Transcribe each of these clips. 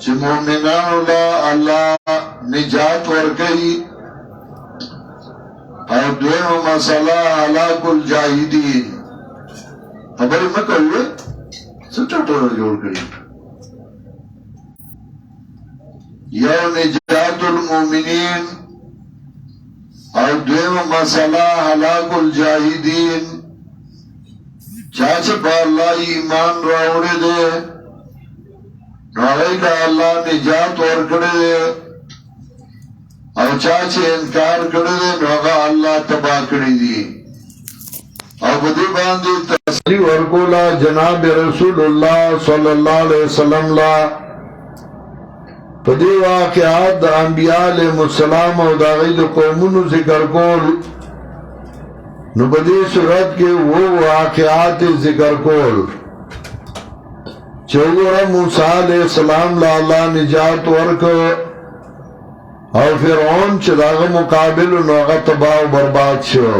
چې مومنانو لا الله نجات ورکړي. او دویمه مسله هلاک الجاهدین. خبرې مه کوئ څه ټټونه جوړ کړي. یو نجات المؤمنین او دویمه مسله هلاک الجاهدین. چا چې په الله ایمان راوړی دی نو هغوی له الله نجات ورکړی دی، او چا چې انکار کړی دی نو هغه الله تباه کړی دی. او په دې باندې تسلی ورکوله جناب رسول الله صلی الله علیه وسلم لا په دې واقعات د انبیاء علیهم السلام او د هغوی د قومونو ذکر کول. نو په دې صورت کې وہ واقعات ذکر کول چې وګوره موسی علیہ السلام له الله نجات ورکړ، او فرعون چې د هغه مقابل نو هغه تباه او برباد شو.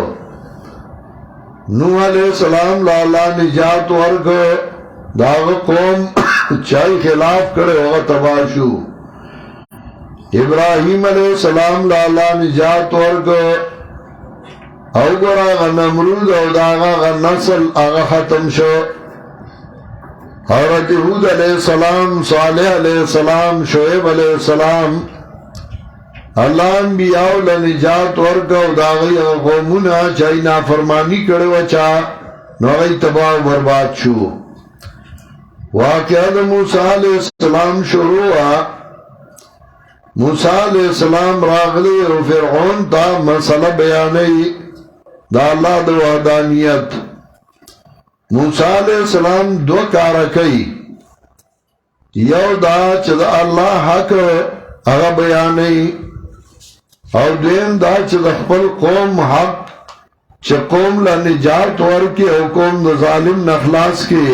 نوح علیہ السلام له الله نجات ورکړ، د هغه قوم چای خلاف کړی هغه تباه شو. ابراهیم علیہ السلام له الله نجات ورکړ، او ګوره هغه نمرود او د هغه نسل هغه ختم شو. حضرت هود علیہ السلام، صالح علیہ السلام، شعیب علیہ السلام، اللہ انبیاء لنجات ورکا و داغی قومونا چاہی نافرمانی کرے وچا نوغی تباہ و برباد شو. واقعہ دا موسیٰ علیہ السلام شروع موسیٰ علیہ السلام راغلی و فرعون تا مسئلہ بیانی دا اللہ دا وحدانیت. موسیٰ علیہ السلام دو کارا کئی، یو دا چه دا اللہ حق اغا بیانی، او دویم دا چه دا خپل قوم حق چه قوم لنجات ورکی او قوم دا ظالم نخلاص کی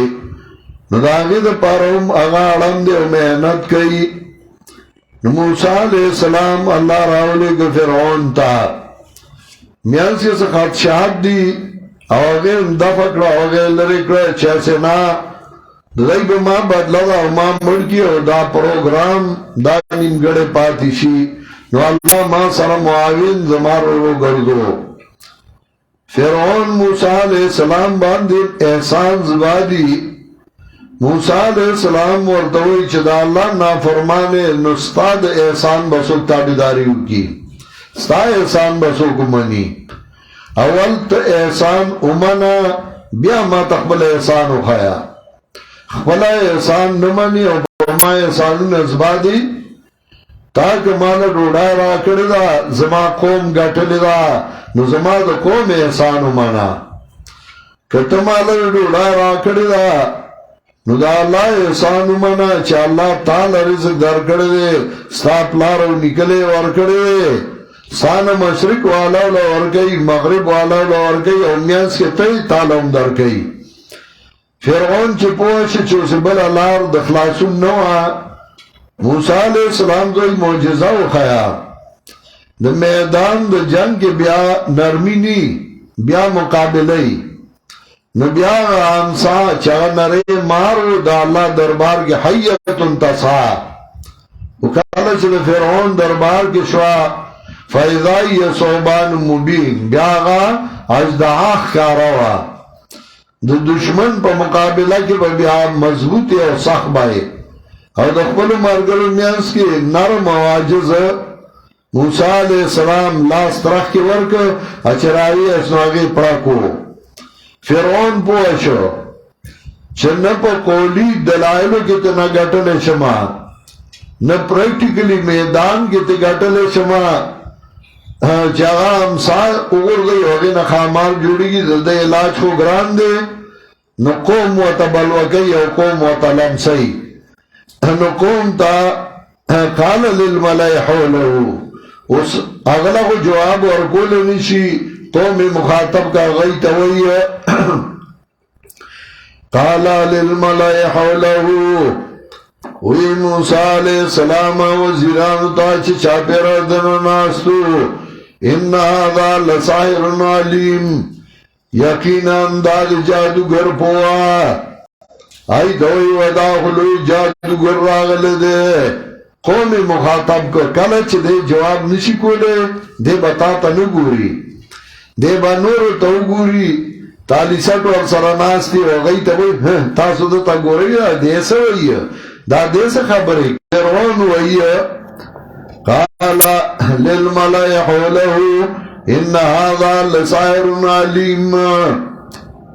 نو دا آگی دا پارم اغا علم دے و محنت کئی. موسیٰ علیہ السلام اللہ راولے کے فرعون تا میانسی سے خدشات دی او اگر دفع کرا او اگر لرے کرا چیسے نا دائی با ما بدلا دا او ما مڑکی او دا پروگرام دا نیم گڑے پاتی شی نو اللہ ما سر معاون زمار رو گردو. فرعون موسیٰ علیہ السلام باندر احسان زبادی. موسیٰ علیہ السلام ورطوئی چدا اللہ نافرمانے نستاد احسان بسوک تابداریو کی ستا احسان بسوک منی. اول تا احسان امنا بیا ما تقبل احسان اخایا خبلا احسان نمانی او برما احسانو نزبادی تاکہ مانا روڑا را کردا زما قوم گٹلی دا نو زما دا قوم احسان امنا کتا مانا روڑا را کردا نو دا اللہ احسان امنا چا اللہ تالا رزق در کردے ستا پلارو نکلے ور کردے سان مشرق والا ورگئی مغرب والا ورگئی او میانس کے تی تالم در گئی. فرعون چی پوش چوسی بلا لار دخلاسون نوعا موسیٰ علیہ السلام کوئی معجزہ اخایا دا میدان دا جنگ کے بیا نرمی نی بیا مقابلی نو بیا آمسا چاہ نرے مارو دا اللہ دربار کے حیت انتصا وکالا چل فرعون دربار کے شوا فیضائی صوبان مبین بیاغا اجدعاخ کاروا دو دشمن پا مقابلہ کی پا بیا مضبوطی او سخ بائی او دخبل مرگل میانس کی نرم واجز موسیٰ علیہ السلام لاس ترخ کی ورک اچرائی اسنواغی پراکو. فرعون پوشو چھ نپا قولی دلائلو کی تنا گٹل شما نا پریکٹیکلی میدان کی تی گٹل شما جاگا ہمسا اگر گئی ہوگی نا خامار جوڑی گی دے علاج کو گران دے نو قوم و تبلوکی او قوم و تلمسی نو قوم تا قال للملائی حولو اس اغلا کو جواب ورکول نشی قوم مخاطب کا غی توئی قال للملائی حولو وی موسیٰ علیہ السلام وزیرانو تا چی چاپیر دنو ناستو ان هذا لسائر علیم یقینا اندال جادوگر پوا ای دوی ودا خلوی جادوگر راغل دے قوم مخاطب کو کله چې دې جواب نشي کوله دې بتا ته نه ګوري دې باندې ته ګوري تالی سټ ور سره ناشتي او غي ته وي تاسو ته ګوري دې څه وایي دا دې څه خبرې روان وایي قال للملأ حوله ان هذا لساحر عليم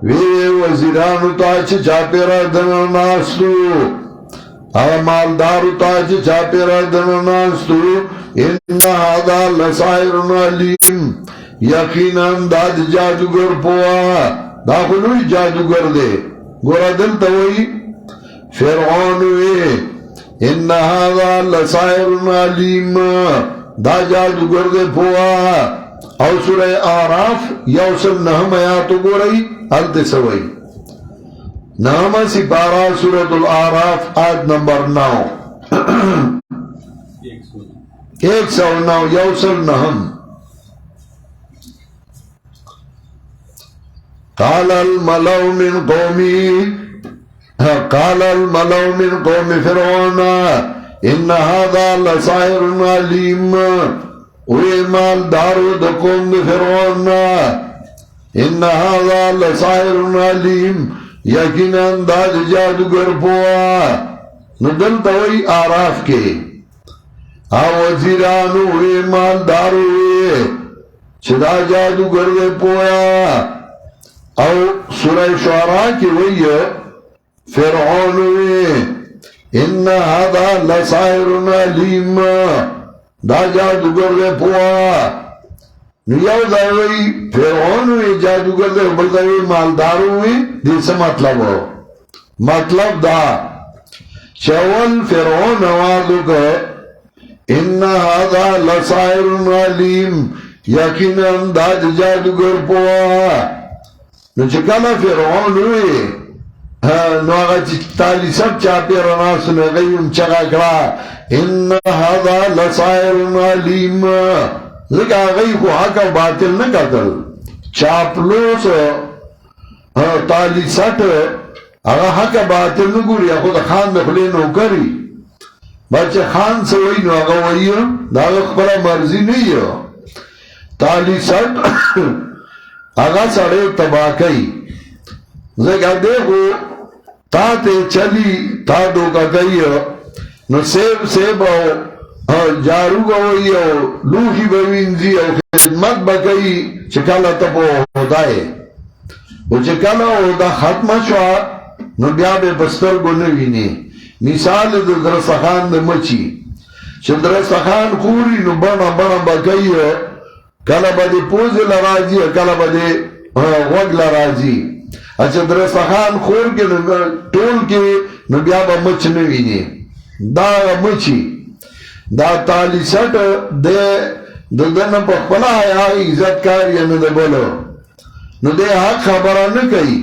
وی وزیرانو ته چې چاپیرا دنه ناشتو او مالدارو تا چې چاپیرا دنه ناستو ان هذا لساحر علیم یقینا دا جادوگر پوا دا خلوی جادوگر دے گورا دلتا وی فرعون وی ان هذا لساحر علیم دا جادوگر دے پوا او سورہ آراف یوسل نحم آیاتو گورائی حلت سوئی نام سپارہ سورة العراف آیت نمبر 9 109 یوسل نحم قال الملأ من قوم فرعون ان هذا لساحر عليم وی مال دارو دقوم فرعون ان هذا لساحر عليم یقینا دا جادوگر پوا ندل توی آراف کے وزیرانو وی مالدارو وی چدا جادوگر دے پویا او سورہ شعراء کی وی فرعون وی ان هذا لساحر علیم دا جادوگر دے پوا نیو داوی فرعون وی جادوگر دے بلداوی مالدارو وی دیسا مطلب دا چول فرعون آوازو که ان هذا لساحر علیم یقینا دا جادوگر پوا نو چکالا فرعون وی نو آغا تالی سب چاپی رناسو نغیم چگا کرا ان هذا لساحر علیم لیکن آغای کو حق و باطل نہ قتل چاپلوس تالی سٹ آغا حق و باطل نہ گوری خود خان دخلی نو کری بچه خان سوئی نو آغا وئی دا آغا خبرا مرضی نہیں ہے تالی سٹ آغا سڑے تباکی لیکن دیکھو تا تے چلی تا دوکا گئی نو سیب جارو گوئی او لوحی بوینزی او خدمت بکئی چکالا تپو ہودائے او چکالا ہودا ختم شوا نو بیا بے بستر گو نوینی مثال دو درستخان دو مچی چه درستخان خوری نو بنا بکئی کالا با دی پوز لرازی کالا با دی غوگ لرازی اچھا درستخان خور کے ٹول کے نو بیا با مچ نوینی دا مچی دا تالی سٹ دے دن پا خلا آیا عزت کاری انو دے بولو نو دے حق خبرہ نکئی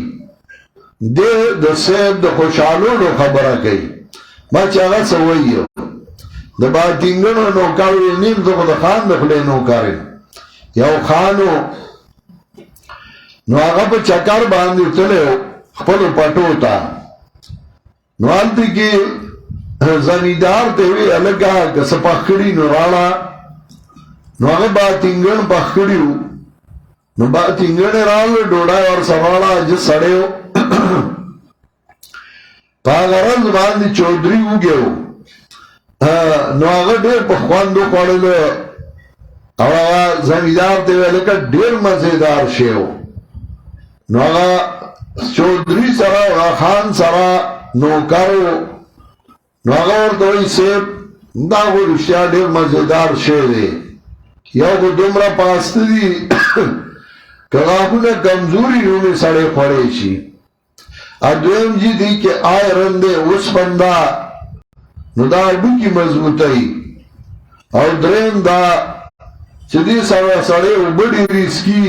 دے دا سیب دا خوشحالو نو خبرہ کئی ما چاگا سوئی دا باتنگنو نوکاروی نیم تو خود خان دخلے نوکاری یو خانو نو آگا پا چکر باندی تلے خپلو پٹو تا نو آلتی کی زمیدار تیوی الگا کس پخکڑی نو رانا نو آگا باتنگن پخکڑیو نو باتنگن رانا ڈوڑای اور سرانا جس سڑیو پاگران زباندی چودری ہو گیو نو آگا دیر پخواندو خوڑلو او آگا زمیدار تیوی الگا دیر مزیدار شیو نو آگا چودری سرا خان سرا نوکارو نو آگا ورطوئی سیب دا خو رشتیا دیر مزیدار شے دے یو کو دمرا پاستی دی کغاکو نے کمزوری نومی سڑے خوڑے چی ادویم جی دی کہ آئے رندے اس بندہ نو دا اڈو کی مضبوطائی اور درین دا چدی سڑے بڑی رسکی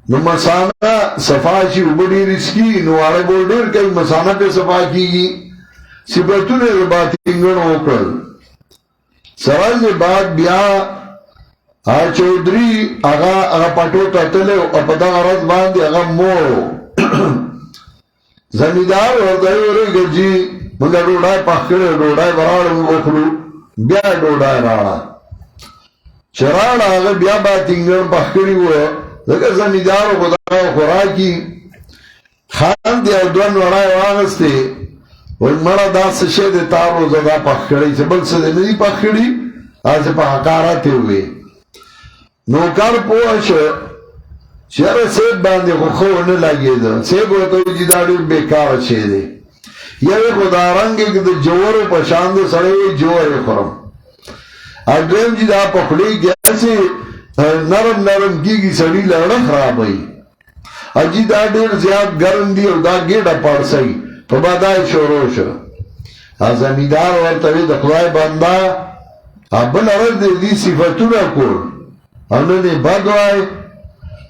نو مسانہ صفاشی بڑی رسکی نو آرے بول دیر کئی مسانہ پہ صفا کی گی سبتون باتنگن اوکل سراز بعد بیا چودری اگا پٹو تتلے اپدا غرض باندی اگا مورو زمیدار ورته ورګه جی موږ ډوډۍ پخ کړې ډوډۍ براړو وکړو بیا ډوډۍ راړه چې راړه هغه بیا باتینګر پخ کړي وو دغه زمیدار خدای خوراکي خان دی او دوه وړای واغستې وای مړه داسې شی دی تا روزه دا پخ کړی چې بل څه دی نه دي پخ کړي هسې په حقارت یې ووې نوکر پوه شو چې یاره سیب باندې خو ښه ونه لګېده سیب ورته وایي چې دا ډېر بېکاره شی دی یوې خو دا رنګ یې د جوورو په شان دی سړی وایي جوور یې خورم او دویم چې دا په خولې کې هسې نرم نرم کېږي سړي لړه خرابوي اجی دا ډېر زیات ګرم دی او دا ګېډه پړسوي په بدا یې شروع شو زمیندار ورته وایي د خدای بنده بله ورځ د دې صفتونه کول او نن یې بد وایي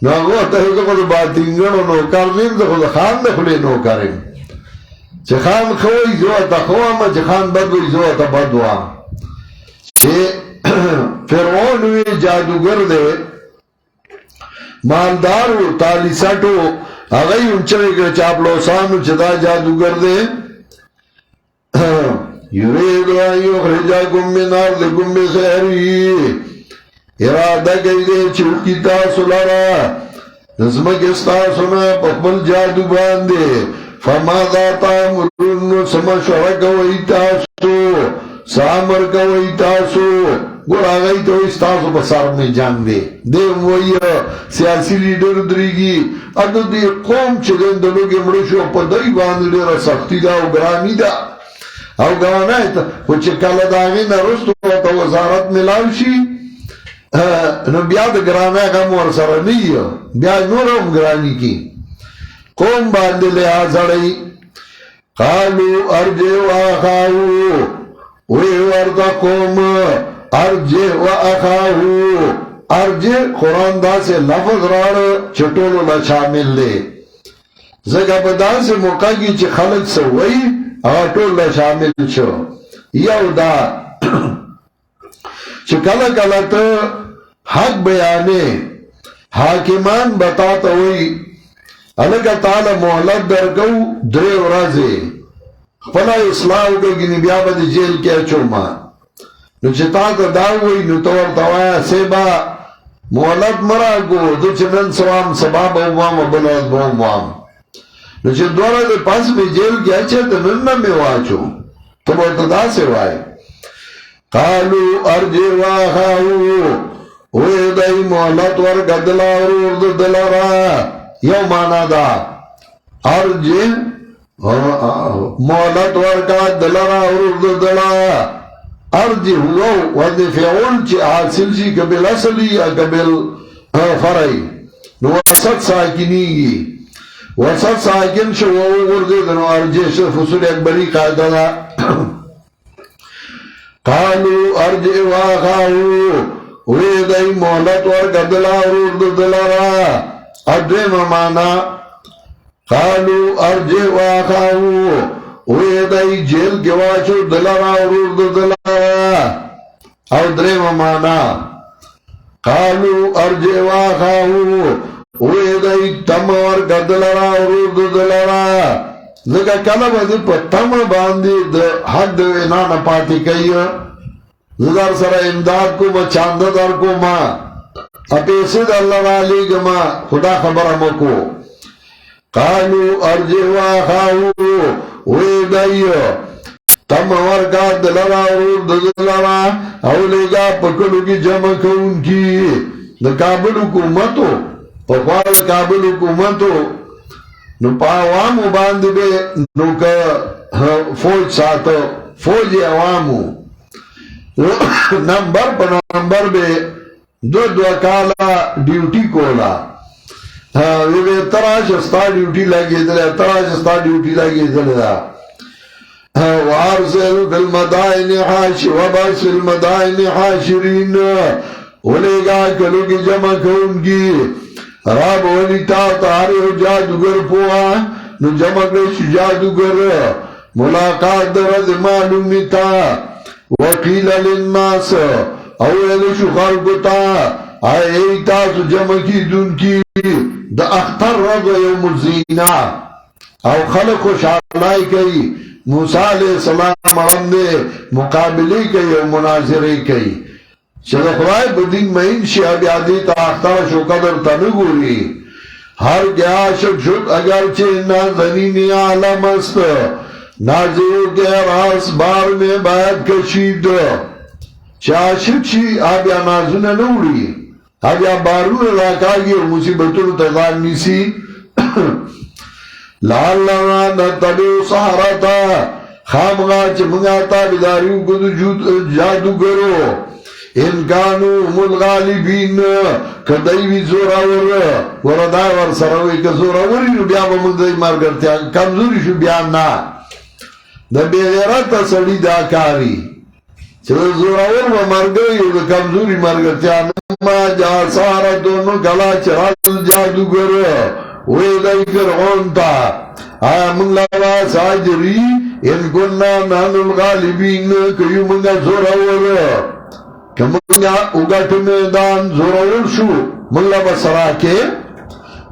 نو هغه ورته وایي زه خو د باتینګڼو نوکر نه یم زه خو د خان د خولې نوکر یم چې خان ښه وایي زه ورته ښه وایم چې خان بد وایي زه ورته بد وایم چې فرعون وی جادوګر دی مالدارو تالیسټو هغه یې اونچوي کړه چاپلوسانو چې دا جادوګر دی یرید ان یخرجکم من ارضکم بسحره اراده کوي دی چې وکړي تاسو لره د ځمکې ستاسو نه په خپل جادو باندې فماذا تأمرون نو څه مشوره کوئ تاسو څه امر کوئ تاسو ګور هغه ته وایي ستاسو په سر مې جنګ دی دی وایي سیاسي لیډر درېږي او د دې قوم چې دی د لوږې مړه شو په دوی باندې ډېره سختي ده او ګراني ده او ګرانۍ ته خو چې کله د هغې نه وروسته ورته وزارت میلاو شي نو بیا د ګرانۍ غم ورسره نه وي بیا نور هم ګراني کي قوم باندې لحاظ اړوي قالو ارجع واخاو وی ورته قوم ارجع واخاو ارجع قرآن داسې لفظ راړه چې ټولو له شامل دی ځکه په داسې موقع کې چې خلک څه وایي هغه ټول له شامل شو یو دا چې کله کله ته حق بیانې حاکمان به تا ته وایي هلکه تاله مهلت درکو 3 ورځې خپله اصلاح وکړه ګینې بیا به د جیل کې اچومه نو چې تا ته دا وایي نو ته ورته وایه سیبه مهلت مه راکړو زه چې نن څه وایم سبا به ووایم او بله ورځ به هم وایم نو چې 2 ورځې پس مې جیل کې اچېته نن نه مې واچو ته به ورته داسې وایې قالو ارجع واخاو وی دی مهلت ورکړه دله ورور د ده لره یو معنا ده ارجع مهلت ورکړه دله را ورور د ده لره ارجع هو وزن فعول چې حاصل شي که بالاصل یا که بالفرع نو وسط ساکنیږي وسط ساکن شو وغورځېد نو ارجع شو فصول اکبري قاعده ده قالو ارجع واخاو وی دی مهلت ورکړه دله ورور د ده لره ادویمه معنا قالو ارجع واخاو وی دی جیل کې واچو دله را ورور د ده لره او درېمه معنا قالو ارجع واخاو وی دی تمه ورکړه دله را ورور د ده لره ځکه کله به دې په تمه باندې د حق د وینا نه پاتې کوي زه در سره امداد کومه چانده در کومه پیسې د الله رالیږمه خدا خبره مه کو قالو ارجع واخاو وی دی تمه ورکړه دله را ورور د ده لره او لېږه په کلو کې جمع کوونکي د کابل حکومتو پخوا د کابل حکومتو نو په عوامو باندې به نو که فوج ساته فوج عوامو نمبر په نمبر به 2 کاله ډیوټي کوله وی تراشه ستا ډیوټي لګېدله تراشه ستا ډیوټي لګېدله ده وارسل فی المدائن وبعث فی المدائن حاشرین ولېږه کلو کې جمع کوونکي راب ولی تا تاری ہو جادوگر پوها نو جمع کرشی جادوگر ملاقات درد معلومی تا وقیل للناس اولیشو خلقو تا آئی تاسو جمع کی دون کی دا اختر رضا یوم الزینہ او خلق خوشحالی کئی موسیٰ علیہ السلام مرمدے مقابلی کئی و مناظری کئی چل خدای بدین مہین شی ابیادی تا اختر شو قدر تنگوری ہر کیا عاشق شد اگرچہ نازنین عالم است نازیو کے راس بار میں باید کشید چه عاشق شی آبیا نازون نوڑی آبیا بارون راکاگی و مصیبتون تغان نیسی لعلنا نتبیو سحرتا خامغا چه منگا تابداریو کدو جادو کرو انکانو ملغالبین کدیوی زوراور وردائی ور سروی که زوراوری نو بیا با مندائی مرگرتیا کمزوری شو بیا نا دا بیغیرت سڑی دا کاری چلو زوراور با مرگری و دا کمزوری مرگرتیا نما جا سحرتونو کلا چرال جادو کرو ویدائی فرعون تا آیا من لوا ساجری ان کننا نحن الغالبین کیو منگا زوراور کہ منگا اگت میدان زوراور شو من لوا سراکے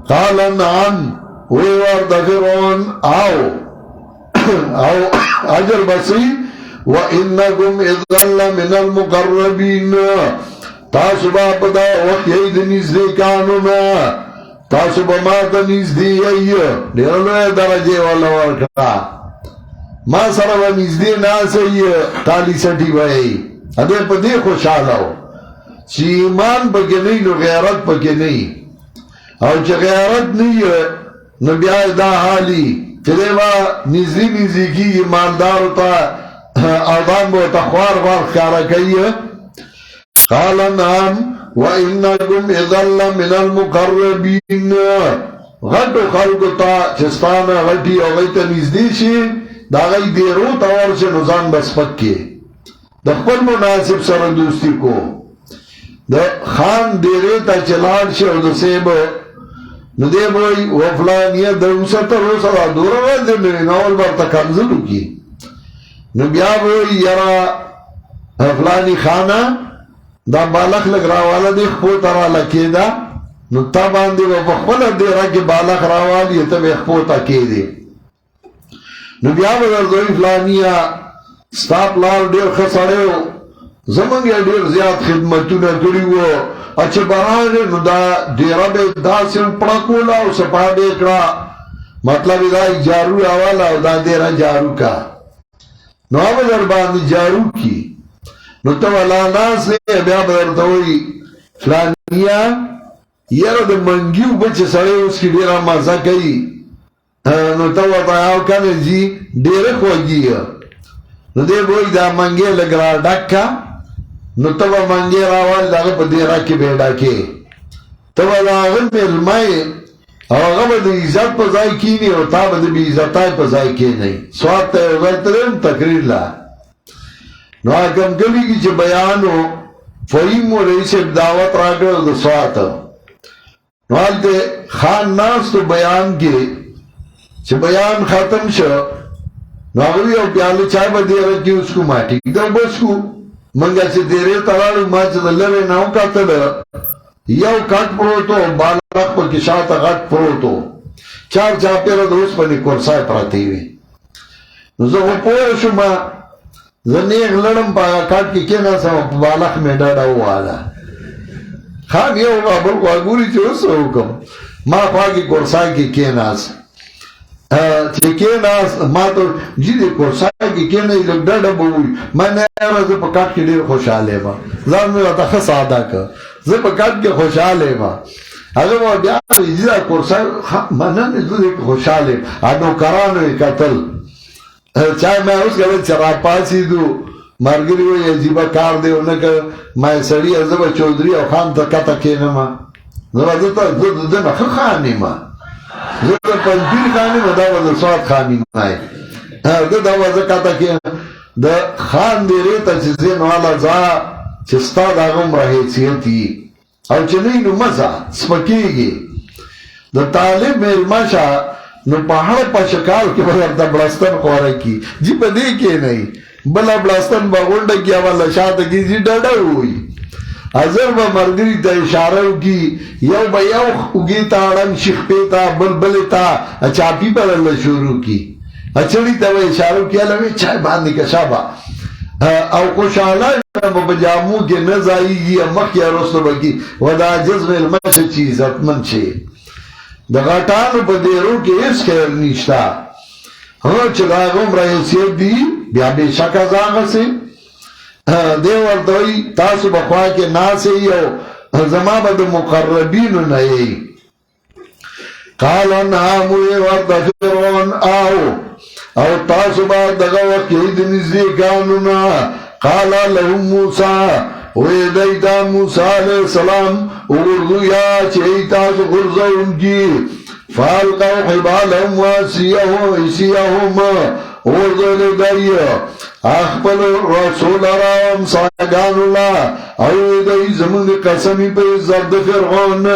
قالا نعم ویوار دا فرعون آو عجر بسی وَإِنَّكُمْ اِذَلَّ مِنَ الْمُقَرَّبِينَ تاسو با پدا وقت یید نزدیکانونا تاسو با ما تا نزدی دیرلوی درجه والا ورکا ما سر و نزدی ناسی تالی سٹی بائی ادھے پا دی خوشحالاو چی ایمان پکی نئی نو غیرت پکی نئی او چی غیرت نئی نو بیائی دا حالی چلے با نزدی کی ایماندارو تا آدان با تخوار کارا کئی قال نعم وَإِنَّكُمْ اِذَلَّ مِنَ الْمُقَرَّبِينَ غٹو خلقو تا چستانا غٹی او غیتا نزدیشی دا غی دیرو تاور سے نظام بس پکی دا خپل مناسب سر دوستی کو دا خان دیرے تا چلان شی او دا سیب نو دے بوئی وفلانیہ دا اوسطا روسا دا دورا وزی میری ناول برتا کمزلو کی نو بیا بوئی یرا فلانی خانا دا بالخ لگ راوالا دی خپو ترا لکی دا نو تا باندی و بخبلا دی را کی بالخ راوالی تب خپو تا کی دی نو بیا بگردوی فلانیا ستاپ لال دیر خساڑے ہو زمانگیا دیر زیاد خدمتو نکری ہو اچھے برانے نو دا دیرہ بے دا سن پڑکولا و سپا دیکھا مطلب دا جارو آوالا و دا دیرہ جارو کا نو آب در باندی جارو کی نو تو علاناس نے بیا بدرتوئی فلانیا یرا دا منگیو بچے سڑے اس کی دیرہ مزا کئی نو تو وطایاو کنے جی دیرہ خوگی نو دے بوئی دا منگے لگ را ڈکا نو تو منگے راوال دا غب دیرہ کی بیڑا کے تو دا غب علمائی اور غب دا عزت پزائی کی نہیں اور تا بدا بی عزتائی پزائی کی نہیں سوات تے غلطرین تقریر لا نو آکم کلی کی چه بیانو فہیم و رئیس دعوت راکر دا سواتا نو آلتے خان ناس تو بیان کے چه بیان ختم شا نو آگوی او پیالے چائے با دے رکی اس کو ماٹی دا بس کو منگا چه دیرے ترالو ما چه دا لرے ناو کتل یو کٹ پروتو بالک پا کشاتا غٹ پروتو چار چاپی را دوست پا نکورسای پراتی ہوئی نو زو پوشو ما زنیخ لڑم پا کٹ کی کینا سا بالخ میں ڈاڑا ہوا آلا خان یہ ہوگا بلکو آگوری چو اس حکم ما خواہ کی کورسائی کی کینا سا چی کینا سا ما تو جی دے کورسائی کی کینا ہی لگ ڈاڑا بوئی میں نیا رہا زی پا کٹ کی دیر خوشحالے ما زن میں تا خس آدھا کر زی پا کٹ کی خوشحالے ما اگر وہ بیار جی دا کورسائی منن زی خوشحالے آنو کرانو قتل چاہے میں اس کے چرا پاسی دو مرگری ہوئی عجیبہ کار دے انہیں کہ میں سڑی عزبہ چودری او خان تکا تکینا ما زبا دن خانی ما زبا پنجیر خانی ما دا وزا سوات خانی ما ہے دا وزا کتا کینا دا خان دے ریتا چیزین والا زا چستا دا غم رہے سیتی او چنین مزا سپکی گی دا طالب میں الماشا نو پہاڑ پا شکال کے بغیر دا بلستن خوارا کی جی پا دیکھے نہیں بلا بلستن با غنڈا کیا والا شاعت کی جی ڈاڑا ہوئی ازر با مرگری تا اشارو کی یو با یو اگی تا اڑنگ شخپی تا بلبلی تا چاپی پر اللہ شروع کی اچھڑی تا وہ اشارو کیا لگے چائے باندھی کشا با او خوشحالا بجامو کے نزائی گی مخی رسو بکی ودا جزم المش چیز اتمن چھے دا غٹانو پا دیرو کے اس خیر نیشتا چلاغم رئیسیت دی بیا بے شک از آغا سے دیور دوئی تاسو بخواہ کے ناسے یو زمان با دا مقربینو نئی قالا ناموی ورد فرعون آو او تاسو با دغا وقت یهید نزدیکانونا قالا لهم موسیٰ ویدیتا موسیٰ علیہ السلام اغردو یا چهی تاسو غرزو انکی فالقاو حبالهم واسیهم اغردو لدائی اخبر رسول رام ساگان اللہ او ویدئی زمان قسمی پر زرد فرعون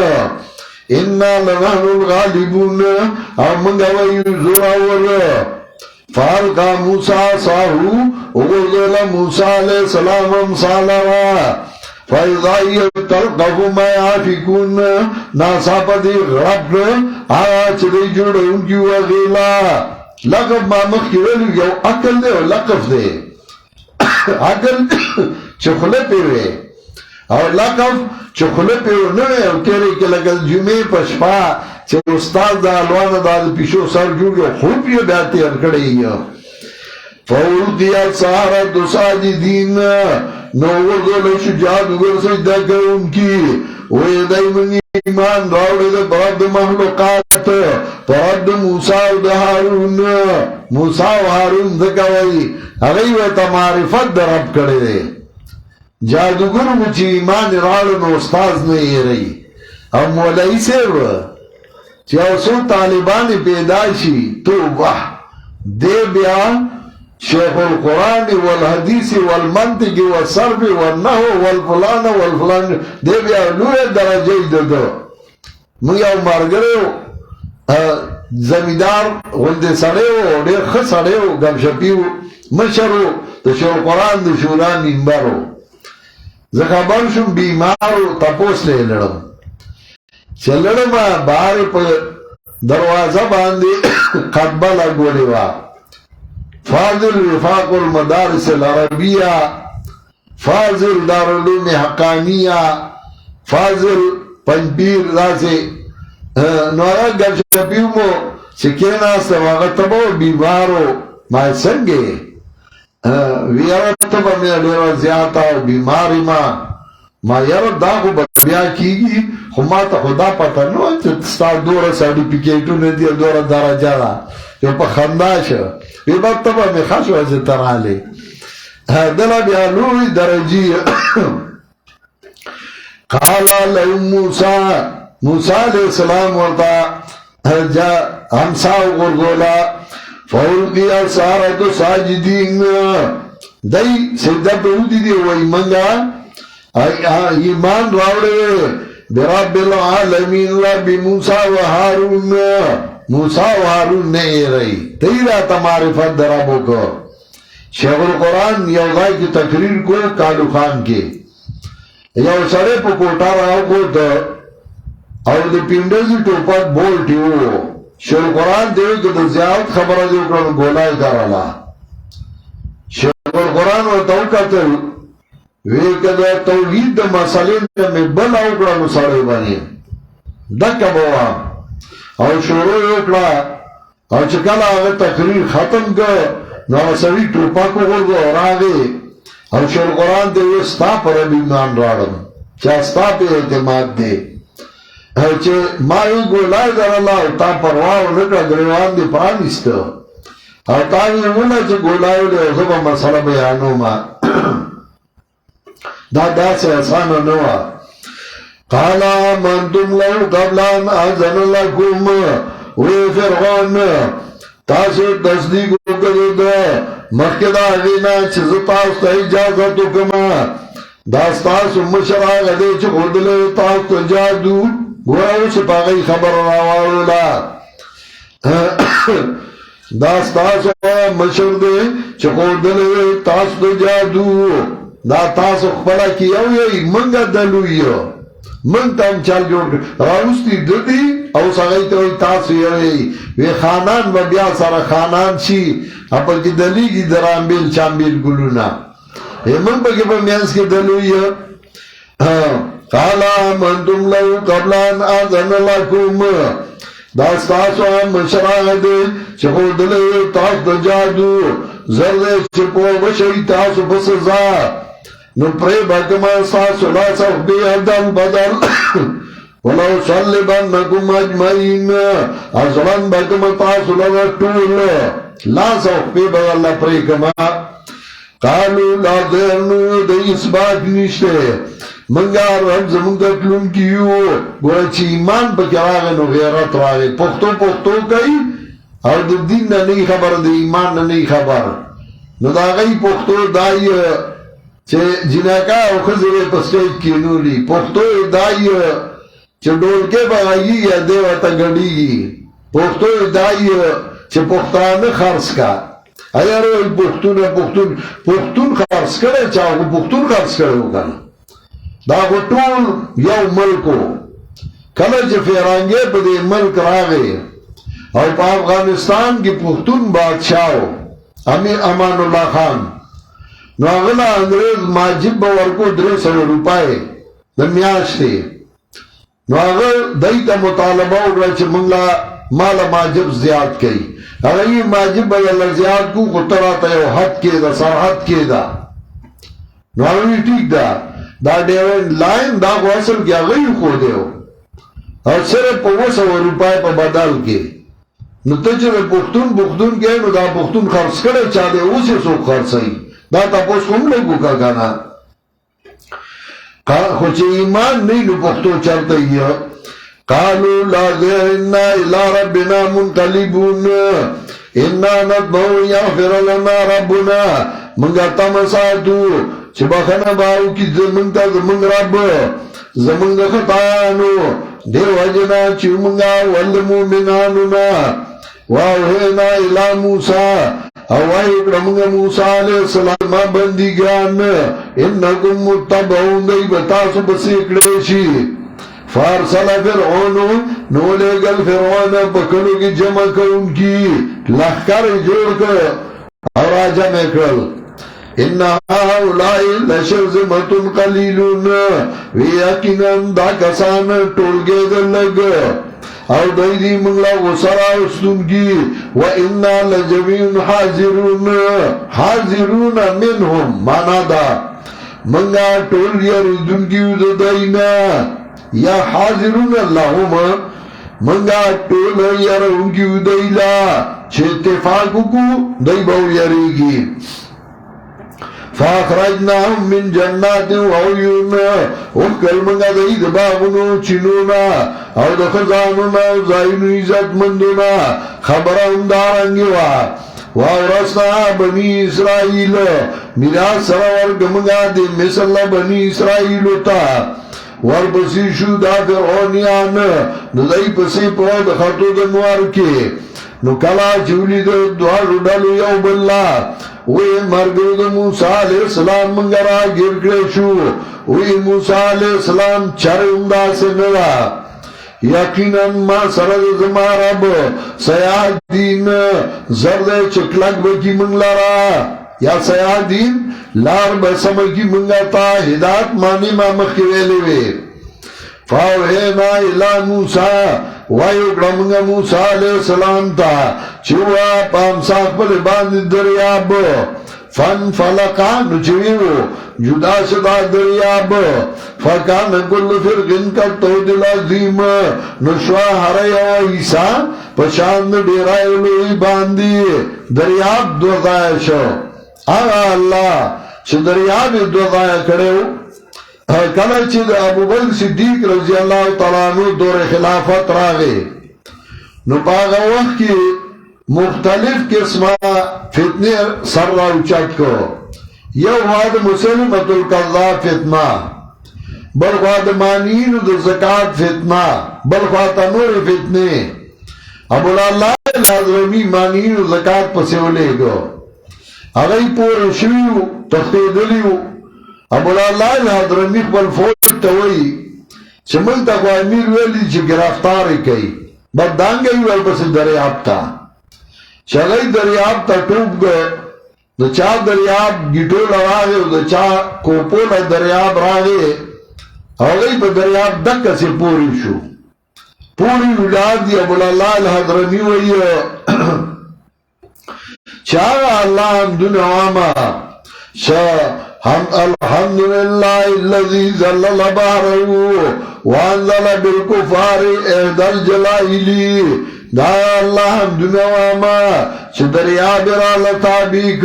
انا لنحن الغالبون او منگا وی زراور فالقا موسیٰ صاحو اغرزل موسیٰ علیہ السلام امسالرا فَإِذَا يَتَلْقَفُ مَا يَعْفِكُونَ ناسا پا دی غرب آیا چلی جوڑ انکی وغیلا لقف ما مخیرلو یو اکل دے و لقف دے اکل چخلے پیوے اور لقف چخلے پیوے نوے او کہرے کہ لگل جمعے پشپا چه استاد دا الوان دا پیشو سر جوڑ گیا خوب یہ بیاتی ارکڑی فَوْلْدِيَا سَارَتُ سَاجِدِينَ نووردو لشجاد گر سجدہ کر ان کی ویدائی من ایمان راوڑے دا پرد محلوقات پرد موسیٰ و دا حارون موسیٰ و حارون دکوائی اغیویتا معرفت در رب کردے دے جادوگر مچی ایمان راوڑن استاز نہیں رہی اب مولائی سیر چی اوسو طالبان پیدایشی تو واہ دے بیان شیخ القرآن والحدیث والمنطق والصرف والنحو والفلان والفلان دے بیا لوی درجہ دو مو یو مرگرے زمیدار غلد سڑے ہو دیر خس سڑے ہو گم شپیو مشرو تو شیخ القرآن دو شوران منبرو زخبر شم بیمارو تپوس لے لڑم چلڑم باری پا دروازہ باندے قطبہ لگولی وا فاضل وفاق المدارس العربیہ فاضل دارالعلوم حقانیہ فاضل پنپیر داسے نوارا گل شپیو مو سکینا سواغتبو بیمارو ما سنگے ویارتبا میں لیرا زیادتا بیماری ما یار دا خو بیا کیگی خو ما تا خدا پتا نو ستا دورا سرٹیفکیٹو ندیا دورا درجہ دا یو پا خنداش بی بات تبا می خاشو از ترالی دلا بیا لوی درجی قالا لهم موسیٰ علیہ السلام ورطا ہمساو غرگولا فولقی سارت ساجدین دی سجدہ پہودی دی وی منگا ایمان راوڑے برب العالمین رب موسیٰ و حارون موسیٰ و حارون نہیں رہی تیرا تمعرفت درابو کو شیخ القرآن یو غائی کی تقریر کو کالو خان کے یو سڑے پا کوٹا راو کو تا اور دی پینڈزی ٹوپک بولٹی ہو شیخ القرآن دیو کہ دا زیادت خبرہ دیو کرن گولائی دارالا شیخ القرآن و توقعت ویکا دا توحید دا مسئلین میں بل اوکڑا نساڑے بانی دکا بوام اور شروع اوکڑا اور چکل آگے تقریر ختم کر نو سوی ٹوپا کو گردو اور آگے اور شروع قرآن دے وہ ستا پر ابھی مان راڑم چاہ ستا پہ اعتماد دے چاہ مائی گولای در اللہ تا پرواو نکڑا گریوان دے پرانیستا اور تاوی اونا چاہ گولایو دے اوزبا مسئلہ بیانو ما دا سے احسانا نوا قالا منتم لو قبلان آزن لکم وی فرعون تاسو تصدیق کرد مخد آغینا چیز تاستا اجازتو کما داستاسو مشرع غدے چی خودلے تاستا جادو گوراو سپاقی خبر راوارولا داستاسو مشر دے چی خودلے تاستا جادو دا تاسو خپلا کی یو یی منگا دلو یو من تام چل جوڑ راوستی ددی او سغی توی تاسو یو یی وی خانان و بیا سر خانان چی اپا کی دلی کی درامبیل چامبیل گلونا من پکی پا میانس کی دلو یو قالا منتم لو قبلان آذن لکم داستاسو هم مشراغ دی چه خود دلی تاس دا جادو زرده چه پو بشی تاسو بسزا نو پری بکما ساسو لا صف بی عدل بدل ولو صلبنکم اجمعین ازلن بکما تاسو لگا طول لا صف بی بدل پری کما قالو لا دیرنو دی اسباق نشتے منگا رب زمان تکلون کیو گوڑا چی ایمان پا کراغے نو غیرت راغے پختو کئی اور دا دین نا نئی خبر دا ایمان نا نئی خبر نو دا غی پختو دائی چه جنکا او خزر پسکیت کی نولی پختو دائی چه ڈولکے با آئی یا دیو تا گڑی گی پختو دائی چه پختان خرس کا اگر پختون خرس کرے چاہو پختون خرس کرے ہو کنا دا خو ټول یو ملکو کله چې فیرانګې په دې ملک راغی او په افغانستان کې پښتون بادشاہ امیر امان الله خان نو هغه له انګريز ماجب به ورکو 300 روپۍ د میاشتې نو هغه دای ته مطالبه وکړه چې موږ لا مال ماجب زیات کړي هغه یې ماجب به له زیات کو خو تر ته یو حد کې د سرحد کې دا نو هغه ټیک دا دا ډیوین لاین دا اصل کې هغه خو دیو او صرف په 200 روپۍ په بدل کې نو ته چې پښتون کې نو دا پښتون خرڅ کړي چا دې اوسه سو خرڅي دا تاسو کوم لګو کا غانا خو چې ایمان نه نو پښتو چلته یو قالوا لا ذرنا الى ربنا منقلبون انا نطمع يغفر لنا ربنا منګه تمساتو چې بخنه باو کی زمونږ ته زمونږ رب زمونږ خطانو دیو اجنا چې مونږه ول مومنانو نا واوهنا الى موسی او وایو کړه موسی علیہ السلام بندګان انکم متبعون دی بتاسو بسې کړې شي فارسل فرعون نو لګل فرعون په کلو کې جمع کړون کی لخر جوړ کړ او راځه میکل ان هؤلاء لشرذمة قليلون ويقينا دا کسان ټولګه دلګ او دای دی موږ لا وسرا واستونګي وانا لجميع حاضرون منهم معنا دا موږ ټول یریدونکي د داینا یا حاضرون اللهم موږ ټول یریدونکي دایلا چې اتفاق کو دای به یریږي فاخرجناهم من جنات وعيون وکل منگا دائی دباغنو چنونا او دخزانونا زائنو عزت مندونا خبرهم دارنگی وارسنا بنی اسرائیل میراث سرور منگا دی مثل بنی اسرائیلو تا ورپسی شو دا فرعونیان نو دائی پسی پو دخطو دنوار کی نو کلا چولی دوارو ڈالو یو باللہ وی مرگو دا موسیٰ علیہ السلام منگرا گرگرے شو وی موسیٰ علیہ السلام چرمدہ سے نرا یقیناً ما سرد زمارب سیاہ دین زرد چکلک بکی منگلارا یا سیاہ دین لار بسمکی منگتا ہدایت مانی ما مخیویلے وی فاوہینا الہ موسیٰ وایو گرمگا موسیٰ علیہ السلام تا چوا پامساق پر باند دریاب فن فلقان چویو جدا شدا دریاب فکان کل فرقن کا تودل عظیم نشوا حریو عیسیٰ پشاند ڈیرائلوی باندی دریاب دوغای شو آغا اللہ چھ دریاب دوغای کڑیو کله چې د ابوبکر صدیق رضی الله تعالی عنہ دور خلافت راغی نو هغه وخت کې مختلف قسمه فتنه سر راوچت کو یو واد مسلمۃ الکذاب فتنه بل واد مانین د زکات فتنه بل واد نور فتنه ابو الله الحضرمی مانین زکات پسې ولېګو هغه پور شیو تخیدلیو ابو الله الحضرمي خپل فوج ته وایي چې موږ ته خو امیر ویلي چې ګرفتار یې کوي بدانګه یې ورپسې دریاب ته چې هغوی دریاب ته ټوپ د چا دریاب ګیټو راغی او د چا کوپوله دریاب راغی هغوی په دریاب دکسې پورې شو پوری ولاد دی ابو الله الحضرمي وایي چې هغه الله حمدونه واما الحمد لله الذي ذلل بحره وانزل بالكفار اهدى الجلائل دا الله حمدونه واما چې دریاب را لتابیک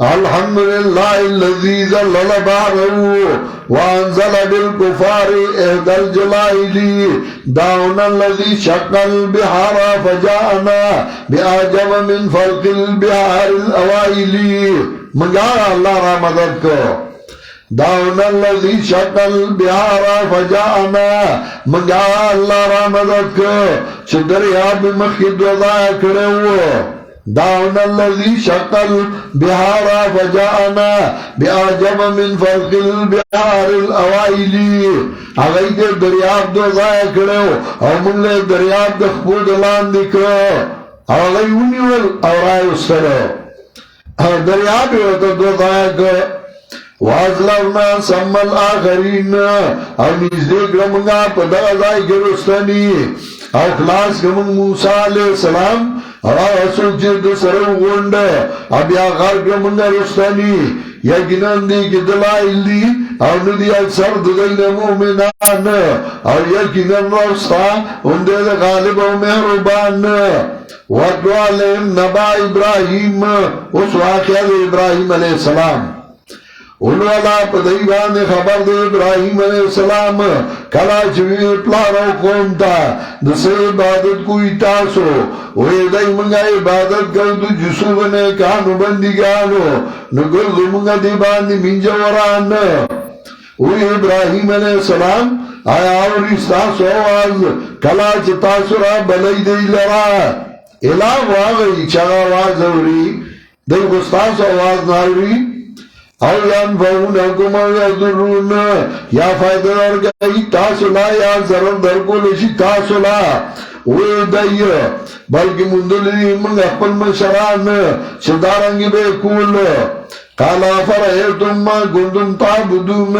الحمد لله الذي ذلل بحره وانزل بالكفار اهدى الجلائل داون الذي شق البحار فجاءنا بأعجب من فلق البحار الأوائل منگا اللہ را مدد کو داون الذي شق البحار فجاءنا منگا اللہ را مدد کو چدریاب مخید وضاء کرے داون الذي شق البحار فجاءنا بأعجب من فلق البحار الأوائل اغیید دریاب دو ضائع کرو او من لے دریاب دو خبود لان دکو اغیونی والأورائی استرو دریاب دو ضائع کرو وازلرنا سم الآخرین او نزدیک رمگا پا دغزائی کرستانی او خلاص کمن موسیٰ علیہ السلام رسول چرد سرو گونڈ ابیا غرق من رستانی یقیناً دی کی دلائل دی او ندی اکثر دین مومنان او یقیناً رستا اندے غالب و محربان وَاتْلُ عَلَيْهِمْ نَبَأَ إِبْرَاهِيمَ اس واقعہ ابراہیم علیہ السلام اولوالا پا دیوان خبر دے ابراہیم علیہ السلام کلا چوی پلارو قوم تا دسے عبادت کوئی تاسو وی دی منگا عبادت کردو جسو بنے کانو بندگانو نگردو منگا دی باندی منجوران وی ابراہیم علیہ السلام آیا آوریس تاسو آواز کلا چی تاسو را بلی دی لرا الہ واغی چگا آواز اوری دی گستاس آواز ناوری او ینفعونکم او یضرون یا فائدہ درگئی تاسولا یا ضرر درکولشی تاسولا وی دی بلکہ مندلی منگ اخپل مشران شدارنگی بے کول قالا فرائیتم ما گندن تعبدون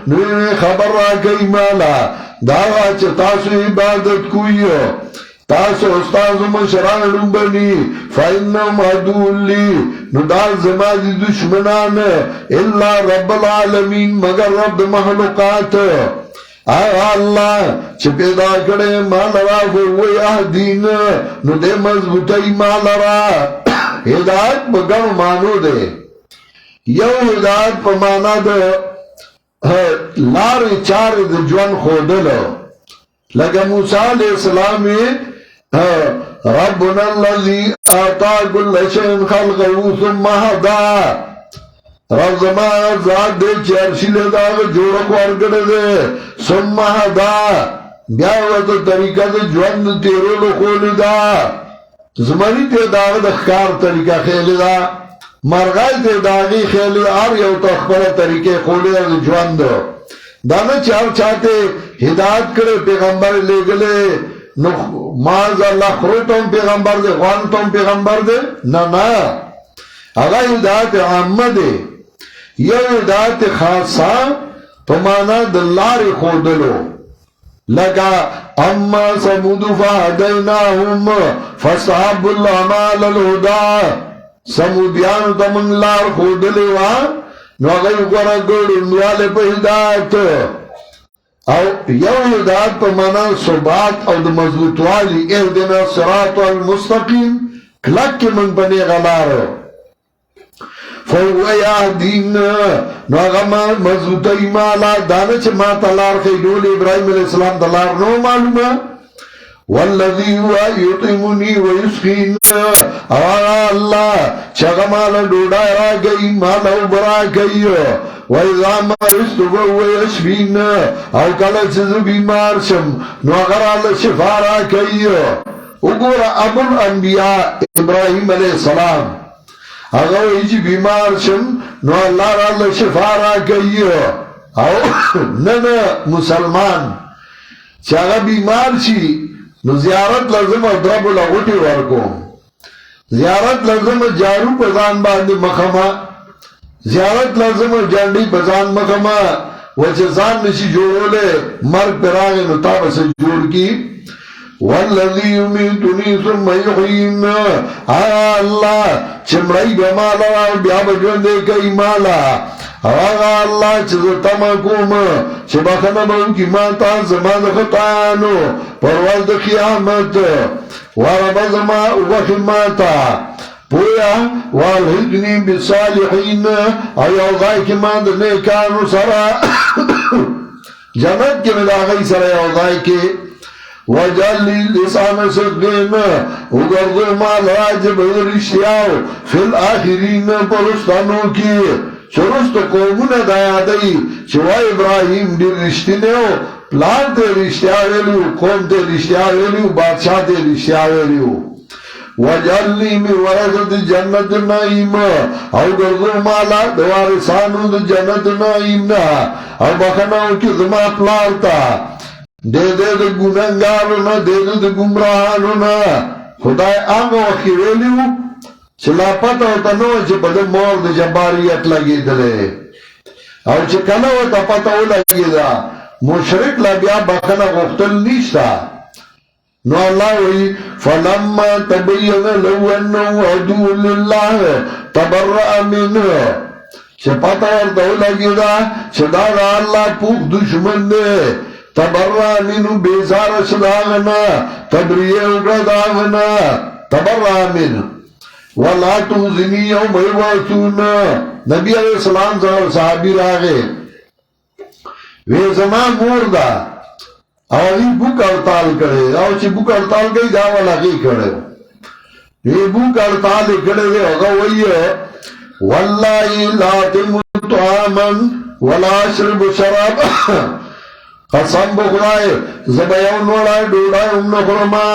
نوی خبر را کئی مالا داوا چه تاسو عبادت کوئی تاسو استاذ مشران لنبنی فإنهم عدو لی ندال زمادی دشمنان الا رب العالمین مگر رب مخلوقات آیا اللہ چه پیدا کرے مال را فوی اہدین ندے مضبوطی مال را ہدایت بگن مانو دے یو ہدایت پا مانا دے لار چار دے جوان خودلو لگا موسیٰ علیہ السلام ربنا الذي آتا كل شيء خلقه ثم هدا رب زمان ذات دے چرشی لے داغ جوڑک ورگڑ دے ثم هدا بیاوتا طریقہ دے جوند تیرو لخولی دا زمانی تے داغ دخکار طریقہ خیلی دا مرغائی تے داغی خیلی آر یو تخبر طریقہ خولی دا جوند دانا چار چاہتے ہدایت کرے پیغمبر لے گلے ماز اللہ خروتم پیغمبر دے غوانتم پیغمبر دے نا اگا ہدایت عامہ دے یہ ہدایت خاصا پمانا دلار خودلو لگا اما سمود فہدیناہم فصحاب العمال الہدا سمودیان تمن لار خودلے وہاں نو اگئی گورا گوڑنوالے پہ ہدایت او یو ہدایت پا مانا ثبات او دا مضبوط والی اہدنا صراط المستقیم کلک کی من بنے غلارو فوئی آدین نو اگا مضبوط ایمالا دانا چھ ما تلار خیدول ابراہیم علیہ السلام تلار نو معلومہ والذی ہوا یطعمنی ویسقین آغا اللہ چگا مالا ڈوڑا را گئی مالا ابرا گئی وَإِذَا مَرِضْتُ فَهُوَ يَشْفِينَ او کله چې بیمار شم نو هغه راله شفا راکوي وګوره ابو الانبیاء ابراهیم علیہ السلام هغه چې بیمار شم نو الله را شفا را کوي او نه مسلمان چې هغه بیمار شي نو زیارت لازم ضرب له غوټي ورکوم زیارت لازم جارو په ځان باندې مخما زیارت لازم جانډي په ځان مخما وجه ځان نشي جوړولې مرګ پراغه نو تاسو جوړ کی والذي يميتني ثم يحيين الله چمړی به مالا بیا به ژوندې کوي مالا هغه الله چې تما کوم چې بخنه به کی ما تاسو زمانه خطانو پرواز د قیامت ورب زما وخماتا پویا والهدنی بالصالحین ایو ځای کې ما د نیکانو سره جنت کې ملا غي سره یو ځای کې وجلی لسان صدقین وګرځو ما راجب رشتیاو فی الاخرین پرستانو کې چرست قومونه دا یادی چې وای ابراهیم ډیر رښتینیو پلان ته رښتیا ویلو قوم ته رښتیا ویلو بادشاہ ته رښتیا ویلو وجلی می ورثت جنت نعیم او ګرځو مالا د وارثانو د جنت نعیم نه او بخناو کې زما پلان تا دے گناہگارو نا دے گمراہانو نا خدای آنگا وقی ویلیو چلا پتا ہوتا نو چه بده مور ده جباریت لگی دلے او چه کنا ہوتا پتا ہو لگی دا مشرک لبیا بخنا غفتل نیشتا نو اللہ وی فلما تبین لو انو عدو للہ تبرع منه چه پتا ہوتا ہو لگی دا چه دا اللہ پوک دشمن دے تبرع منه بیزار شداغنا تبریه اگرداغنا تبرع منه ولا تغزنی یوم یبعثون نبی علیہ السلام صحابی راغے وی زمان مور دا او ای بوک ارتال کرے او چی بوک ارتال گئی دا والا غی کرے وی بوک ارتال کرے دے ہوگا وی واللہ لا تمت آمن ولا شرب شراب قسم بخدای زبیو نوڑای ڈوڑای امن خورما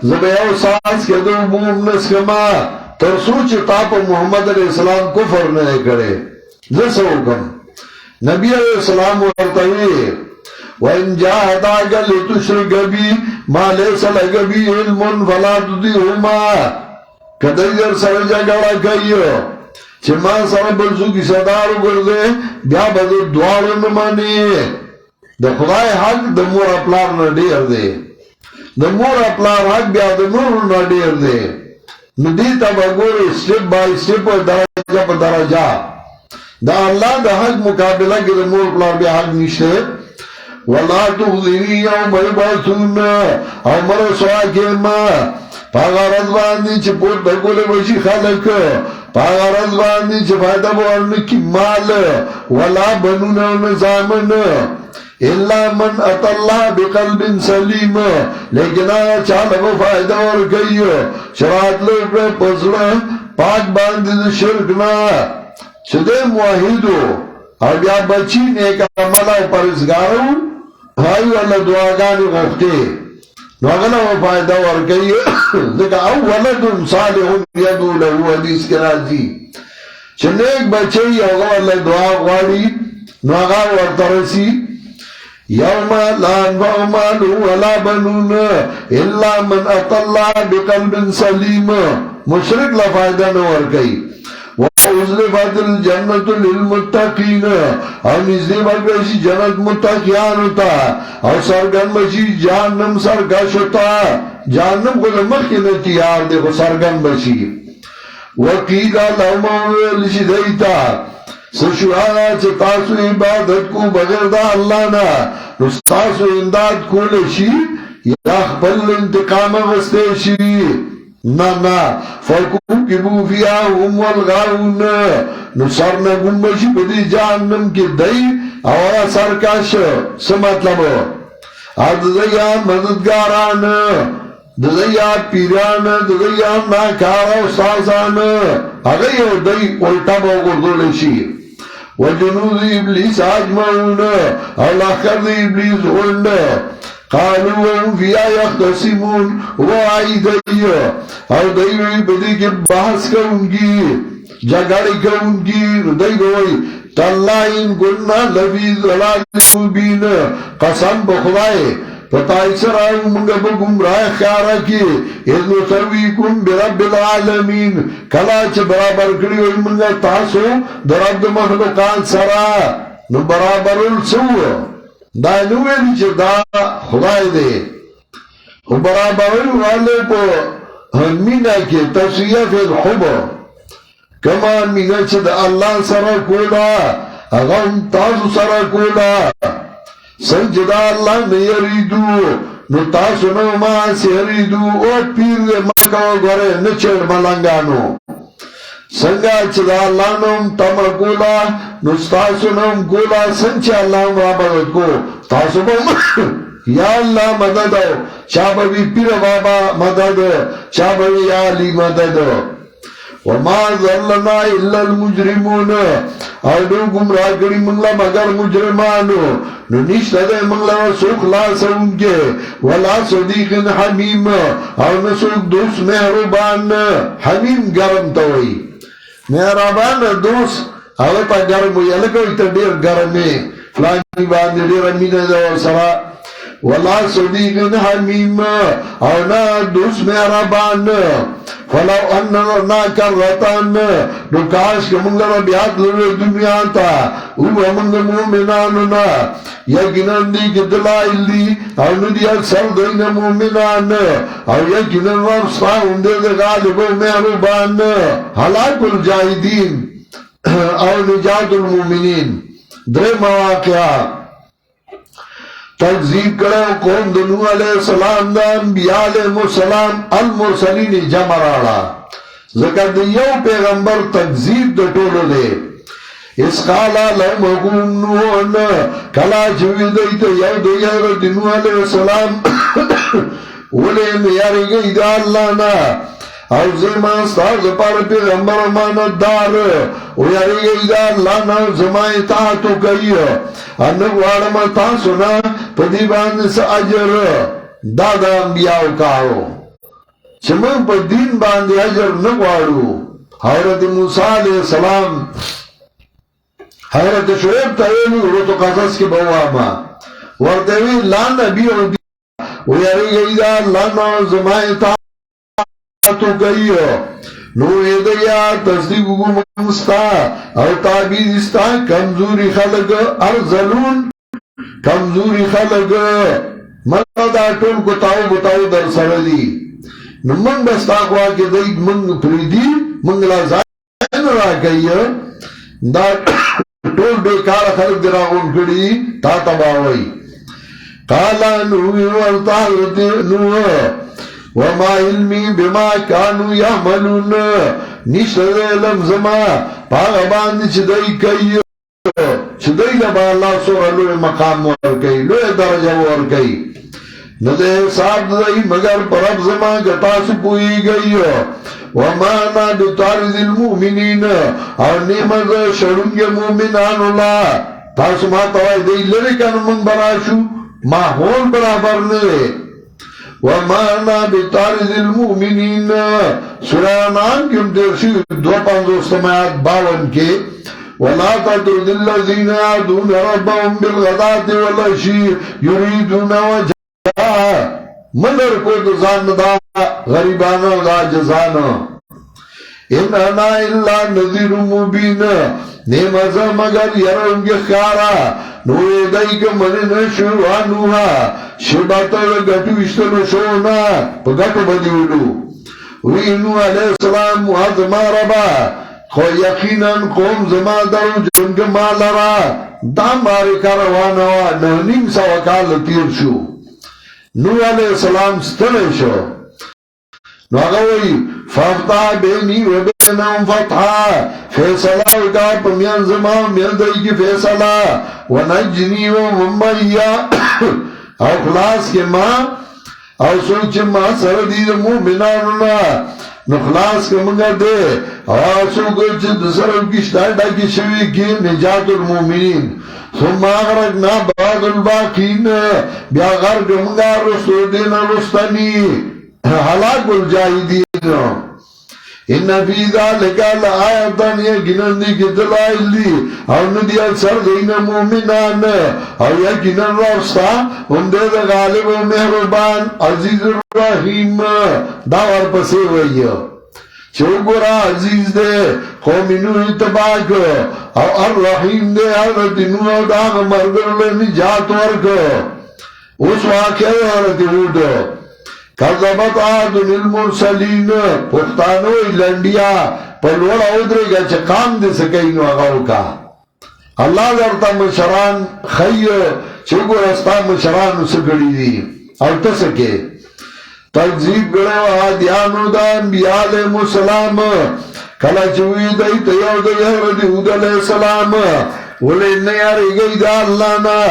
زبیو ساس کے دو بوم نسکما ترسو چی تاپ محمد علیہ السلام کفر نئے کرے جسو کم نبی علیہ السلام ورطوی وَإِنْ جَاهَدَاكَ لِتُشْرِكَ بِي مَا لَيْسَ لَكَ بِهِ عِلْمٌ فَلَا تُطِعْهُمَا کدی در سر جگڑا کئیو چی ما سر بلسو کی صدارو کردے بیا بدو دوارو نمانی د خدای حق د مور اپلار نه ډیر دی د مور اپلار حق بیا د نور نه ډیر دی نو دې ته وګورئ سټپ بای سټپ درجه په درجه دا الله د حق مقابله کې د مور اپلار بیا حق نشته ولا تخزنی یوم یبعثون او مر سوا کې ما پاغرض باندې چې پور د ګول وشي خلک پاغرض باندې چې فائدہ ورنه کی مال ولا بنون نظامن الا من اتى الله بقلب سليم لیکن چاله وہ فائدہ اور گئی شرات لوگ پزړه پاک باندې شرک نه شده موحدو او بیا بچی نیک عمل او پرهیزګارو هاي ولا دعاګانې غوښتي نو هغه وہ فائدہ اور گئی ځکه او ولد صالح يدعو له حدیث کې راځي چې نیک بچي او هغه دعا غواړي نو هغه ورته رسي یوم لا ينفع مال ولا بنون الا من اتى الله بقلب سليم مشرک لا فائدہ نہ ورکئی وَأُزْلِفَتِ الْجَنَّةُ لِلْمُتَّقِينَ او نزدی برگشی جنت متقیان ہوتا او سرگن بشی جہنم سرگش ہوتا جہنم کو مخی نتیار دے کو سرگن بشی وَقِيدَ لَهُمَ وَلِشِ دَيْتَا سشوانا چه تاسو عبادت کو بغیر دا اللہ نا نستاسو انداد کو لشی یا خبل انتقام غستے شی نا فرکو کبو فیا هم والغاون نسر نگم بشی بدی جہنم کی دئی اولا سرکش سمطلب دیا مددگاران دیا پیران دیا ناکارا استازان اگر یو دئی الٹا باگردو لشی وجنود ابلیس اجمعون الاخر دی ابلیس غنڈ قالوا وهم فيها يختصمون وعي دی او دیوی بدی کی بحث کرنگی جگڑی کون کی ردائی گوئی تاللہ ان کننا لفی ضلال مبین قسم بخدائے فتائی سرائی منگا بگمراہ خیارہ کی اذن سویکم برب العالمین کلا چھ برابر کری ہوئی منگا تاسو درب مخلوقات سرا نو برابر السو دا نوے نیچے دا خدای دے برابر والے کو مینا کی تصویہ فی الحب کمان مینا چھ دا اللہ سرا کولا اغم تاسو سرا کولا سجدہ اللہ میں یریدو نو تاسو نو ماں سے یریدو او پیر دے مکاو گورے نچڑ ملنگانو سنگا چدا اللہ نوم تمکولا نو تاسو نوم کولا سنچے اللہ رابط کو تاسو بھو یا اللہ مددو چابوی پیر بابا مددو چابوی یا علی مددو وما ذلنا الا المجرمون اردو گمراہ کری منگلا مگر مجرمانو نو نشتا دے منگلا سوک لاسا انکے ولا صدیق حمیم او نسوک دوست مہربان حمیم گرم توئی مہربان دوست او تا گرم ہوئی لکوئی تا دیر گرمی فلانی باندی دیر امین دور سرا ولا صدیق حمیم او نا دوست مہربان فلو اننا کرتان نو کاش که منگا بیاد لڑے دنیا تا او منگا مومنانونا یقیناً دی که دلائل دی او ندی اکثر دین مومنان او یقیناً رفستا اندے دے غالب و محربان حلاک الجاہدین او نجات المومنین در مواقعہ تکذیب کرو قوم دنو علیہ السلام دا انبیاء علیہ السلام المرسلین جمع راڑا ذکر دیو پیغمبر تکذیب دا ٹولو دے اس قالا لهم حکوم نوحن کلا چوی دیتا یو دیگر دنو علیہ السلام ولیم یاری گئی دا اللہ نا او زمان ستاز پر پیغمبر امانت دار او یاری گئی دا اللہ نا زمان اطاعتو کئی انکو آرما تاسونا پدی باندې سا اجر دادا انبیاءو کارو چمن پا دین باندې اجر نگوارو حضرت موسیٰ علیہ السلام حضرت شعیب تاویلو رو تو قصص کے بواما وردوی لا نبی و دی ویاری گئی دا لانا زمائی تاتو گئی نو ایدیا تصدیق گمستا او تابیدستا کمزوری خلق ارزلون کمزوری خلق مطلب دا ٹول کو تاو بتاو در سردی نو من بستا خوا که دید من پریدی من لازائن را کئی دا ٹول بیکار خلق دراغون کری تا تباوی قالا نوی ورطا نوی وما علمی بما کانو یعملون نشتر علم زما پاغبان چدئی کئی چدئی لبا اللہ سورا لوئے مقام ورکئی لوئے درجہ ورکئی ندے حساب دئی مگر پرب زمان گتا سپوئی گئی وما نا بطارد المؤمنین اور نیمت شرنگ مومنان اللہ تاسو ما توائی دئی لرکن من براشو ماحول برابر نوے وما نا بطارد المؤمنین سورہ نام کم درشی 252 کے ولا تطرد الذين يعدون ربهم بالغداة والعشي يريدون وجهه منر کو دزان دا غریبانو دا جزانو اننا الا نذیر مبین نیمزا مگر یرونگی خیارا نوے دائی که منی نشوانوها شباتا گٹو اشتنو شونا پا گٹو بدیولو وینو علیہ السلام وحضما ربا خو یقینا قوم زما درو جنگ مالرا دا ماری کروانوا نیم سوا کال تیر شو نو علیہ السلام ستنے شو نو اگوی فافتح بینی و بینام فتحا فیصلہ اگا پمیان زمان میل دائی کی فیصلہ و نجنی و ممیا او خلاص کے ماں او سوچ ماں سردید مومنانونا نخلاص کے منگا دے آسو کچھ دسرم کی شتائدہ کی شوی کی نجات المومنین ثم اغرقنا بعض الباقین بیا غرق منگا رسو دینا رستنی حلاک الجاہدین ان فی ذالک لآیتن یقیناً دی کی دلائل دی او ندی اکثر دین مومنان او یقیناً رستا ان دے دا غالب و مہربان عزیز الرحیم دا ورپسی وئی چوگورا عزیز دے قومی نوح تباک او الرحیم دے حضرت نوح داغ مردر لنجات ورک اس واقعی حضرت ہود کذبت عاد المرسلین پختانو لنڈیا پلوڑا ادرے گا چا کام دے سکینو اغاو کا اللہ درتا مشران خی چوگو رستا مشران سکڑی دی او تسکے تکذیب گڑے و آدیانو دا انبیاء علیہ السلام کلا چوئی دی تیو دی حضرت ہود علیہ السلام ولی نیاری گئی دا اللہ نا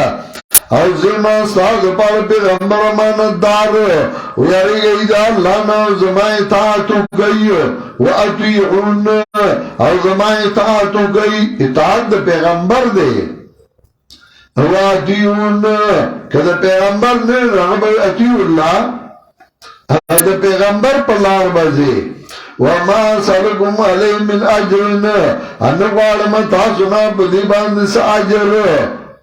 او زمان استاذ پار پیغمبر امانت دار ویاری گئی دا اللہ نا زمان اطاعتو گئی و اطیعون او زمان اطاعتو گئی اطاعت دا پیغمبر دے و اطیعون کہ دا پیغمبر نے رغب اطیع اللہ دا پیغمبر پر لار بازے وما سألكم عليه من أجرنا انقوالما تاسنا بدیبان سا اجر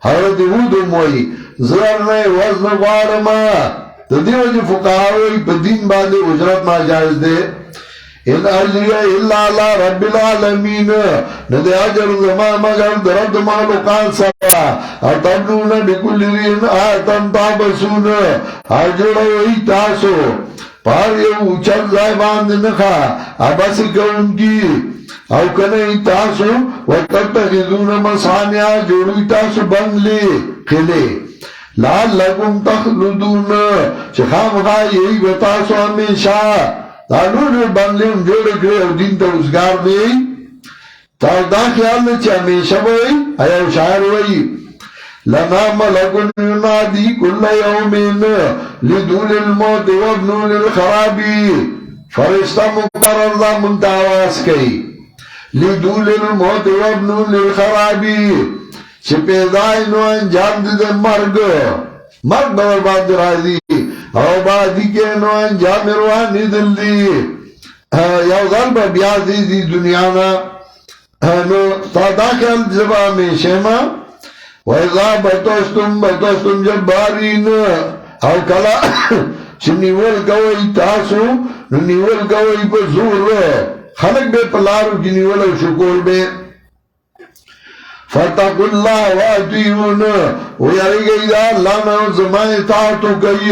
حضرت ہود موئی زرنے وزن قوالما تدیو جی فقاوی بدین باندے اجرت ناجائز دے ان اجری اللہ اللہ رب العالمین ندے اجر زمان مگر درد معلوقان سوا اتبنون بکل رین آیتن تابسون اجر وی تاسو پار یو اچھل زائبان نخا اباسی کون کی او کنئی تاسو وقت تخذون مسانیا جوڑوی تاسو بنگلے قلے لعلکم تخلدون چخام خواہ یہی بتاسو ہمیشہ تانون بنگلے ہم جوڑ کرے او دین تا ازگار دے تا دا خیال نے چا ہمیشہ بھئی ایو شاعر ہوئی لنا ملکن ینادی کل یومین لدول الموت وابنون الخرابی فرشتہ مقرر دا منتاواز کئی لدول الموت وابنون الخرابی چھ پیدای نو انجام دی مرگ مرگ برباد راضی او بادی کے نو انجام روانی دل دی یو ضرب بیاد دی دنیا نا نو تا داخل جبا میں شیما وَإِذَا بَتَوْسْتُمْ جَبَّارِينَ او کلا چنیول کوئی تاسو نیول کوئی پر زور خلق بے پلارو کی نیول او شکول بے فَتَقُ اللَّهَ وَأَطِيعُونَ ویاری گئی دا اللہ نا زمان اطاعتو گئی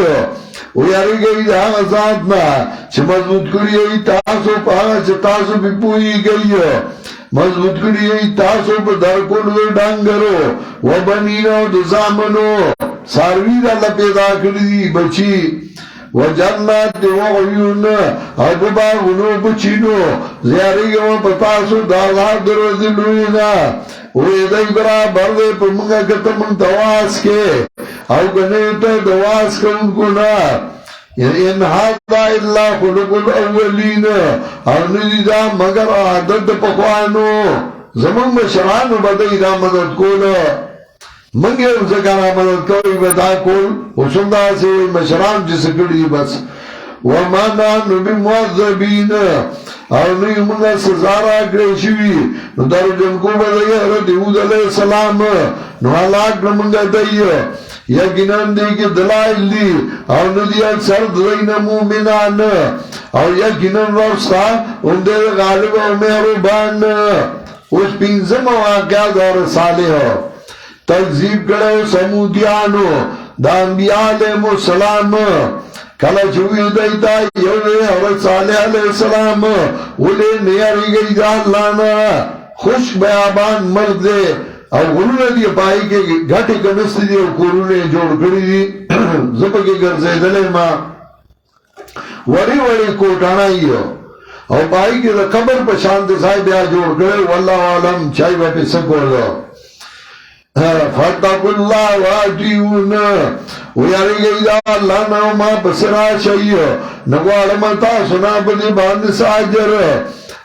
ویاری گئی دا غزاتنا چھ مضبوط کری تاسو پاہا چھ تاسو بھی پوئی گئی مضبوط کری تاسو پا درکون در ڈانگرو و بنینو دزامنو ساروی دا اللہ پیدا کردی بچی و جنات و غیون اگبا غنو بچینو زیاری گو پتاسو دالات در دلوینا ویدائی برابر دے پر منگا کتا منگ دواز کے او گنیتا دواز کن کنا ان حاضا اللہ خلق الاولین اور ندی دا مگر عادت پخوانو زمان مشرانو بدائی دا مدد کولا منگی ارزکانا مدد کوئی بدا کول وسندہ سے مشران جس کردی بس وما نانو بمعذبین اور نئی منگا سزارا گریشوی نو در جنکو بدائی حضرت ہود علیہ السلام نو حلاک نمنگا دائی یقیناً دی کی دلائل دی اور ندی اکثر دلائن مومنان اور یقیناً رستا ان دے غالب و مہربان اس پینزم واقعات اور صالح تکذیب کرے سمودیانو دا انبیاء علیہ السلام کلا چوئی دیتا یونے حضرت صالح علیہ السلام انہیں نیاری گئی دا اللہ نا خوش بیابان مرد دے اور غلونے دی پائی کے گھٹی کنستی دی اور قرونے جوڑ کری دی زبا کے گرزے دلے ماں وڑی وڑی کوٹانا ہی ہو اور پائی کے قبر پر شانت صاحب یا جوڑ کرے واللہ عالم چاہی باپی سکو لو فَتَقُ اللَّهَ وَأَطِيعُونَ ویاری گئی دا اللہ ناما بسرا شئی نگوارمتا سنا بدی باند ساجر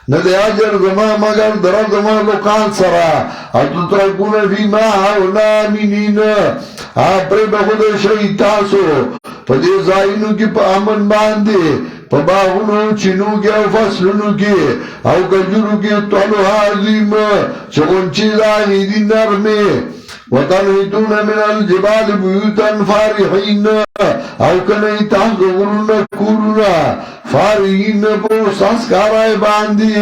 ندی آجر زمان مگر در زمان لکان سرا اتو ترکون فی ما ہونا آمینین آپری بخود شئی تاسو پدی زائنو کی پا امن باندے پا باغنو چنو کی او فصلنو کی او کجرو کی طلو حازیم چغنچی دانی دی نرمی وتنحتون من الجبال بیوتا فارحین او کنی تحت غرون کورنا فارحین پو سنسکارای باندی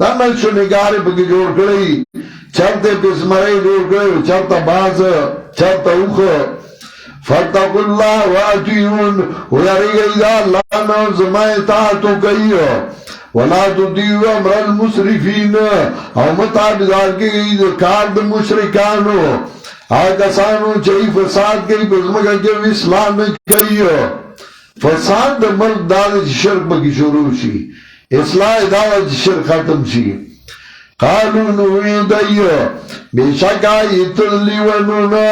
دانل شو نگاری پکی جوڑ کری چرتے پسمرائی جوڑ کری چرتا باز چرتا اوخ فَاتَّقُوا اللَّهَ وَأَطِيعُونِ وَيَرِغَ إِذَا اللَّهَ نَوْزَمَا اطاعتو کئیو وَلَا تُطِيعُوا أَمْرَ الْمُسْرِفِينَ او متابدار کی گئی کارد مشرکانو آگسانو چاہی فساد کئی بزمگا کے اسلام میں کئیو فساد ملک داد شرک بکی شروع شی اصلاح داد شرک ختم شی قالو نوی دیو بیشک آئیتر لیونونا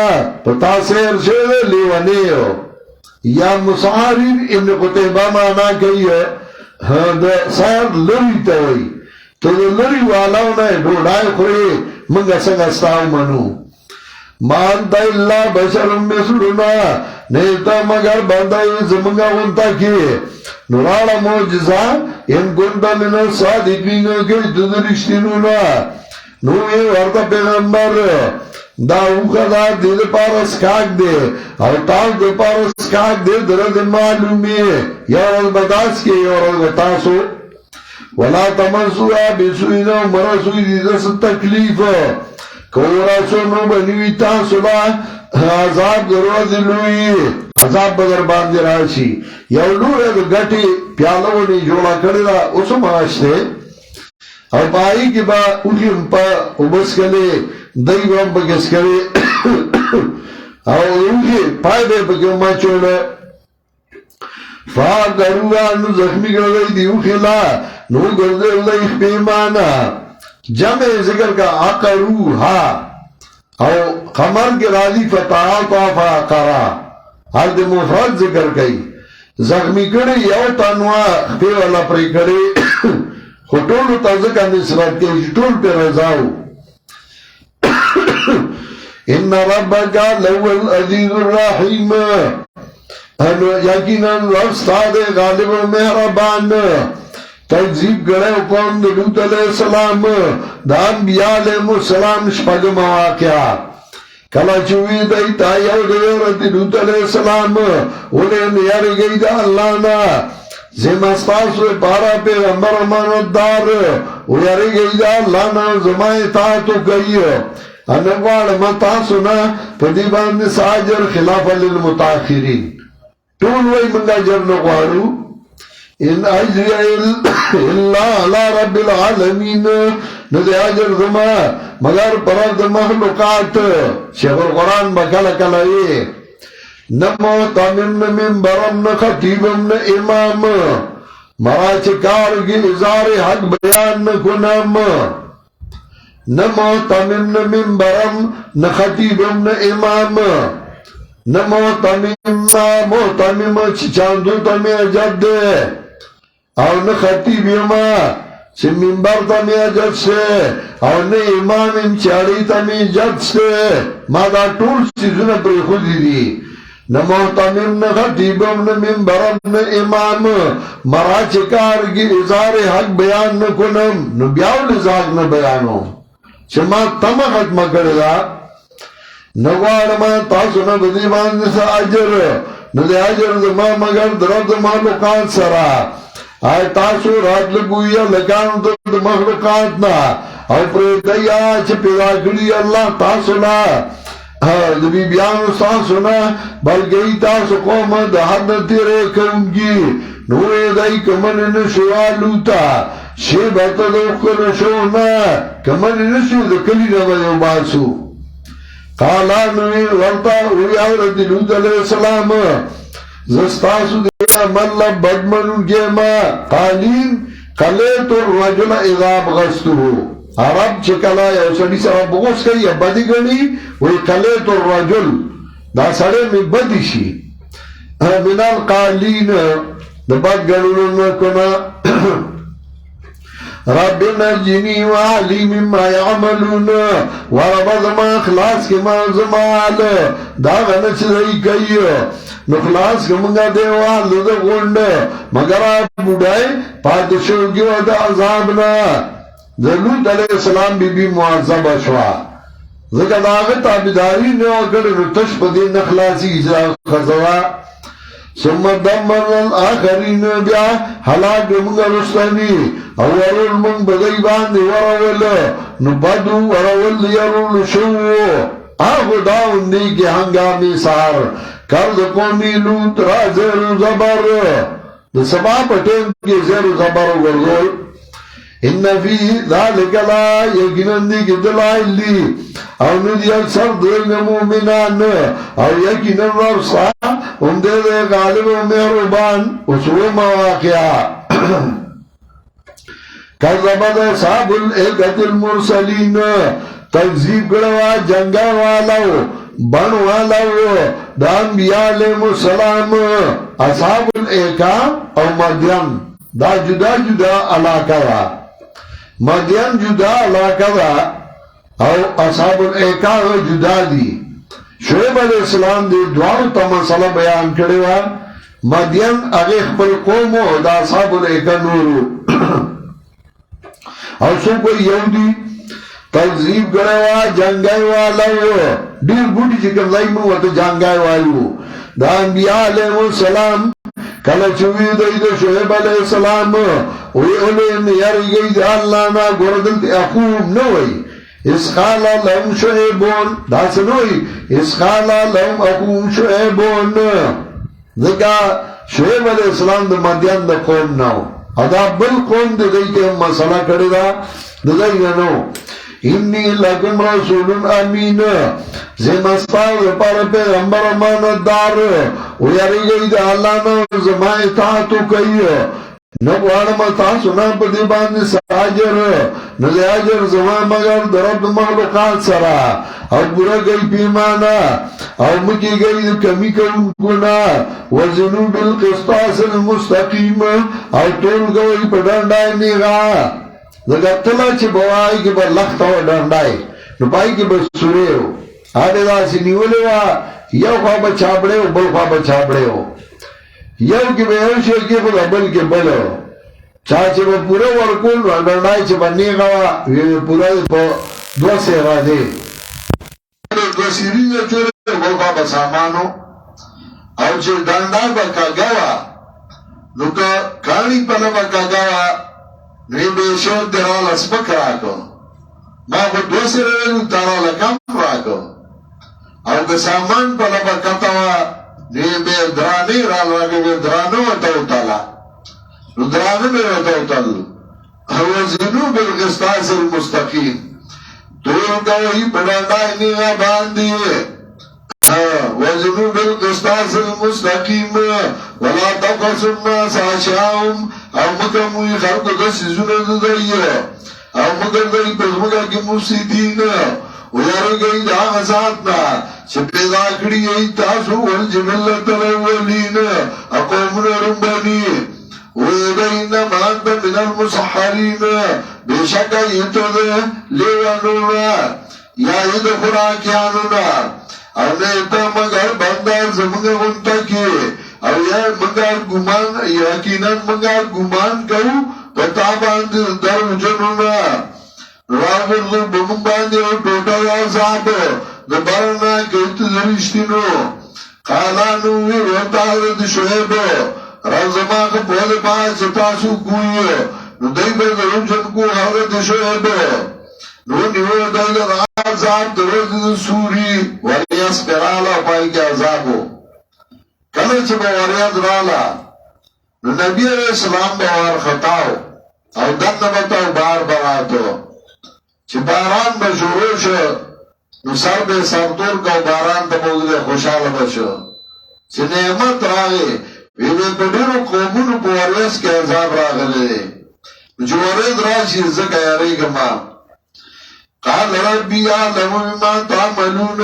پتا سیر شیر لیونیو یا مصحرین ابن قطعبہ مانا کئیو سیر لری توئی تو لری والاونا ڈوڑائی خوری منگا سنگستاو منو مانتا اللہ بشر مثلنا نیتا مگر بندائی زمنگا انتا کی نرالا موجزا ان گنڈا من الصادقین کے تدرشتنونا نوی ورطا پیغمبر دا اوخا دا دل پارس کاک دے او تاو دل پارس کاک دے درد معلومی یورد بداس کے یورد بتاسو ولا تمسوها بسوئنا مرسوئی دیدس تکلیف کوراسو نو بنیوی تاسولا عذاب درود لوئی عذاب بدر باندی راشی یو لوی دو گٹی پیالونی جوڑا کردہ اسو ماشتے او بائی کی با اکیم پا اوبس کلے دائی بام بکس کلے او اوکی پای بے بکیو ما چوڑا فاق دروگا نو زخمی کردائی دیو خلا نو گردے اللہ اخبیمانا جمع ذکر کا عقروها او خمر کے راضی فتعاطا فاقرا حال دے مفرد ذکر کئی زخمی کڑی یو تانوا خبی والا پری کڑی خطولو تازکا نسبت کئی جتول پہ رضاو ان ربکا لو العزیز الرحیم یقینا رستاد غالب و مہربان تکذیب کرے قوم لوط علیہ السلام دا انبیاء علیہ السلام شپگ مواقعہ کلا چوئی دائی تایو دیورت لوط علیہ السلام انہیں نیاری گئی دا اللہ نا زمستاسو پارا پیغمبر امانتدار ویاری گئی دا اللہ نا زمائی تاتو گئی انوار متاسو نا پدیبان ساجر خلاف للمتاخرین طول وی منگا جرن قوارو ان اجری اللہ علی رب العالمین ندی اجر دما مگر پرد مخلوقات شیخ القرآن بکل کلائی نمو تامن من برم نخطیبم ن امام مرا چکار کی ازار حق بیان نکنم نمو تامن من برم نخطیبم ن امام نمو تامن چاندو تامی اجد او نه خطیب یما چې منبر ته می اجازه شته او نه امام چاړي ته می اجازه شته ما دا ټول چیزونه پرې خو دي نه محتمم نه خطیبم نه منبرم نه امام مرا چې کارګي اظهار حق بیان نه کنم نو بیا ولې نه بیانوم چې ما تمه ختمه کړې ده نو غواړم تاسو نه بدی باندې اجر نو د اجر زما مگر درد مخلوقات سره آئی تاسو رات لگویا لگانو تو مخلوقاتنا او پریدیا چه پیدا کری اللہ تاسو لا دبی بیانو ساسو نا بلگئی تاسو قوم دا حد تیرے کرنگی نوے دائی کمن نشوالوتا شیبتا دوکر نشونا کمن نشو دا کلی نبا باسو قالا نوی ورطا اوی آورت لوط علیہ السلام زستاسو دیا مطلب بدمنون کے ما قالین قلیت الرجل اذا بغستو عرب چکلا یا سڑی سر بغس کئی یا بدی گنی وی قلیت الرجل دا سڑے میں بدی شی من القالین دا بد گنون کنا رب نجنی والی مما یعملون ورب زما خلاص کی ما زمال دا غنچ دی کئی نو خلاص کی منگا دیوال دا گونڈ مگر آپ بودائی پادشو کیو دا عذابنا لوط علیہ السلام بی بی معذب شوا ذکر داغت آبداری نیو اگر رتش پدی نخلاصی اجرا خزوا ثم دمر الاخرین بیا حلاک منگا رستانی اولول من بدای باندې ورول نو بدو ورول یرول شو آغو داون دی کی هنگامی سار کرد قومی لوط را زیر زبر دا سبا پتین کی زیر زبر ورزول ان فی ذالک لا یقینن دی کی دلائل دی او ندی اکثر دل مومنان او یقینن ورسا ام دے غالب و مہربان اسوه مواقعا کذبت اصحاب الایکت المرسلین تکذیب کروا جنگا والاو بن والاو دا انبیاء علیہ السلام اصحاب الایکا او مدین دا جدا جدا علاقہ دا مدین جدا علاقہ دا او اصحاب الایکا جدا دی شعیب علیہ السلام دی دوارو تا مسئلہ بیان کروا مدین اغیخ بالقومو دا اصحاب الایکا نورو او سو کوئی یهودی تکذیب کروا جنگای والاو دیر بوٹی چکم لائمو و تا جنگای والو دا انبیاء علیہ السلام کلچوی دا شعیب علیہ السلام وی علیم یاری گئی دا اللہ نا گردل تی اخوم نوئی اس خالا لهم شعیبون دا سنوئی اس خالا لهم اخوم شعیبون ذکا شعیب علیہ السلام دا مدین دا قوم ناو ادا بل قوم دے گئی کہ مسئلہ کرے دا دے گنو انی لکم رسول امین زمستاو دے پار پیغمبر امانت دار ویاری گئی دا اللہ نا زمان اطاعتو کئی نبوارم تاسو نا پا دی باندی ساجر نزی آجر زمان مگر درد مخلوقات سرا او برا گئی پیمانا او مکی گئی کمی کنا وزنو بالقسطاس المستقیم او طول گئی پا ڈنڈائی نیغا دکا تلا چی بوائی کی با لخت و ڈنڈائی نپائی کی با سوری ہو آدھے دا سی نیولے وا یو خواب چاپڑے ہو بل خواب چاپڑے ہو یو کی بے اوشی کی خدا بل کی بلو چاچے با پورا ورکول ڈنڈائی چی با نیغا پورا دو سیغا دے دو سیرین چورے بل خواب سامانو او چی ڈنڈا با کاگاوا نکا کانی پلا با کاگاوا نوی بیشون درال اسمک راکو ما با دو سیرین تارال کم راکو او که سامان پلا با کتاوا نوی بے درانی رال راکو بے درانو اتاو تالا نو درانو بے اتاو تالو وزنو بالقسطاس المستقیم دور گوئی بڑاندائی نیغا باندیوے وزنو بالقسطاس المستقیم ولا تقص الناس عشاهم او مکموی خلق دسی زند دائیو او مگر دائی پزمگا کی مفسدین ویارو گئی دا غزاتنا چه پیدا کری ای تاسو والجملت الاولین اقومن رنبانی ویدین مانت من المسحرین بیشکا ایتو دے لیوانونا یا اید خوراکیانونا او نیتا مگر بندر زمانگ غنطا کی او یا مگر گمان یقیناً مگر گمان کهو پتا باند در جنونا راغل بمون باندی او ٹوٹا عذاب دبارنا کهت درشتینو قالانوی روتا رد شعب رازماق بول باز تاسو کوئی نو دی بردرون جن کو حضرت شعب نو نیو دل عذاب درد سوری وریاس پرالا پائی کے عذابو کله چې به وریاد رالا نو نبی علیہ السلام به وار خطاو او دنه بتاو بار براتو چې باران به شروع شو نو سر به سردور کا باران ته موږ خوشاله بشو چې نعمت راغی ویل په ډیرو قومونو په وریاس کې عذاب راغلی چې ورید راشي زکه یریګما قال ربي يعلم بما تعملون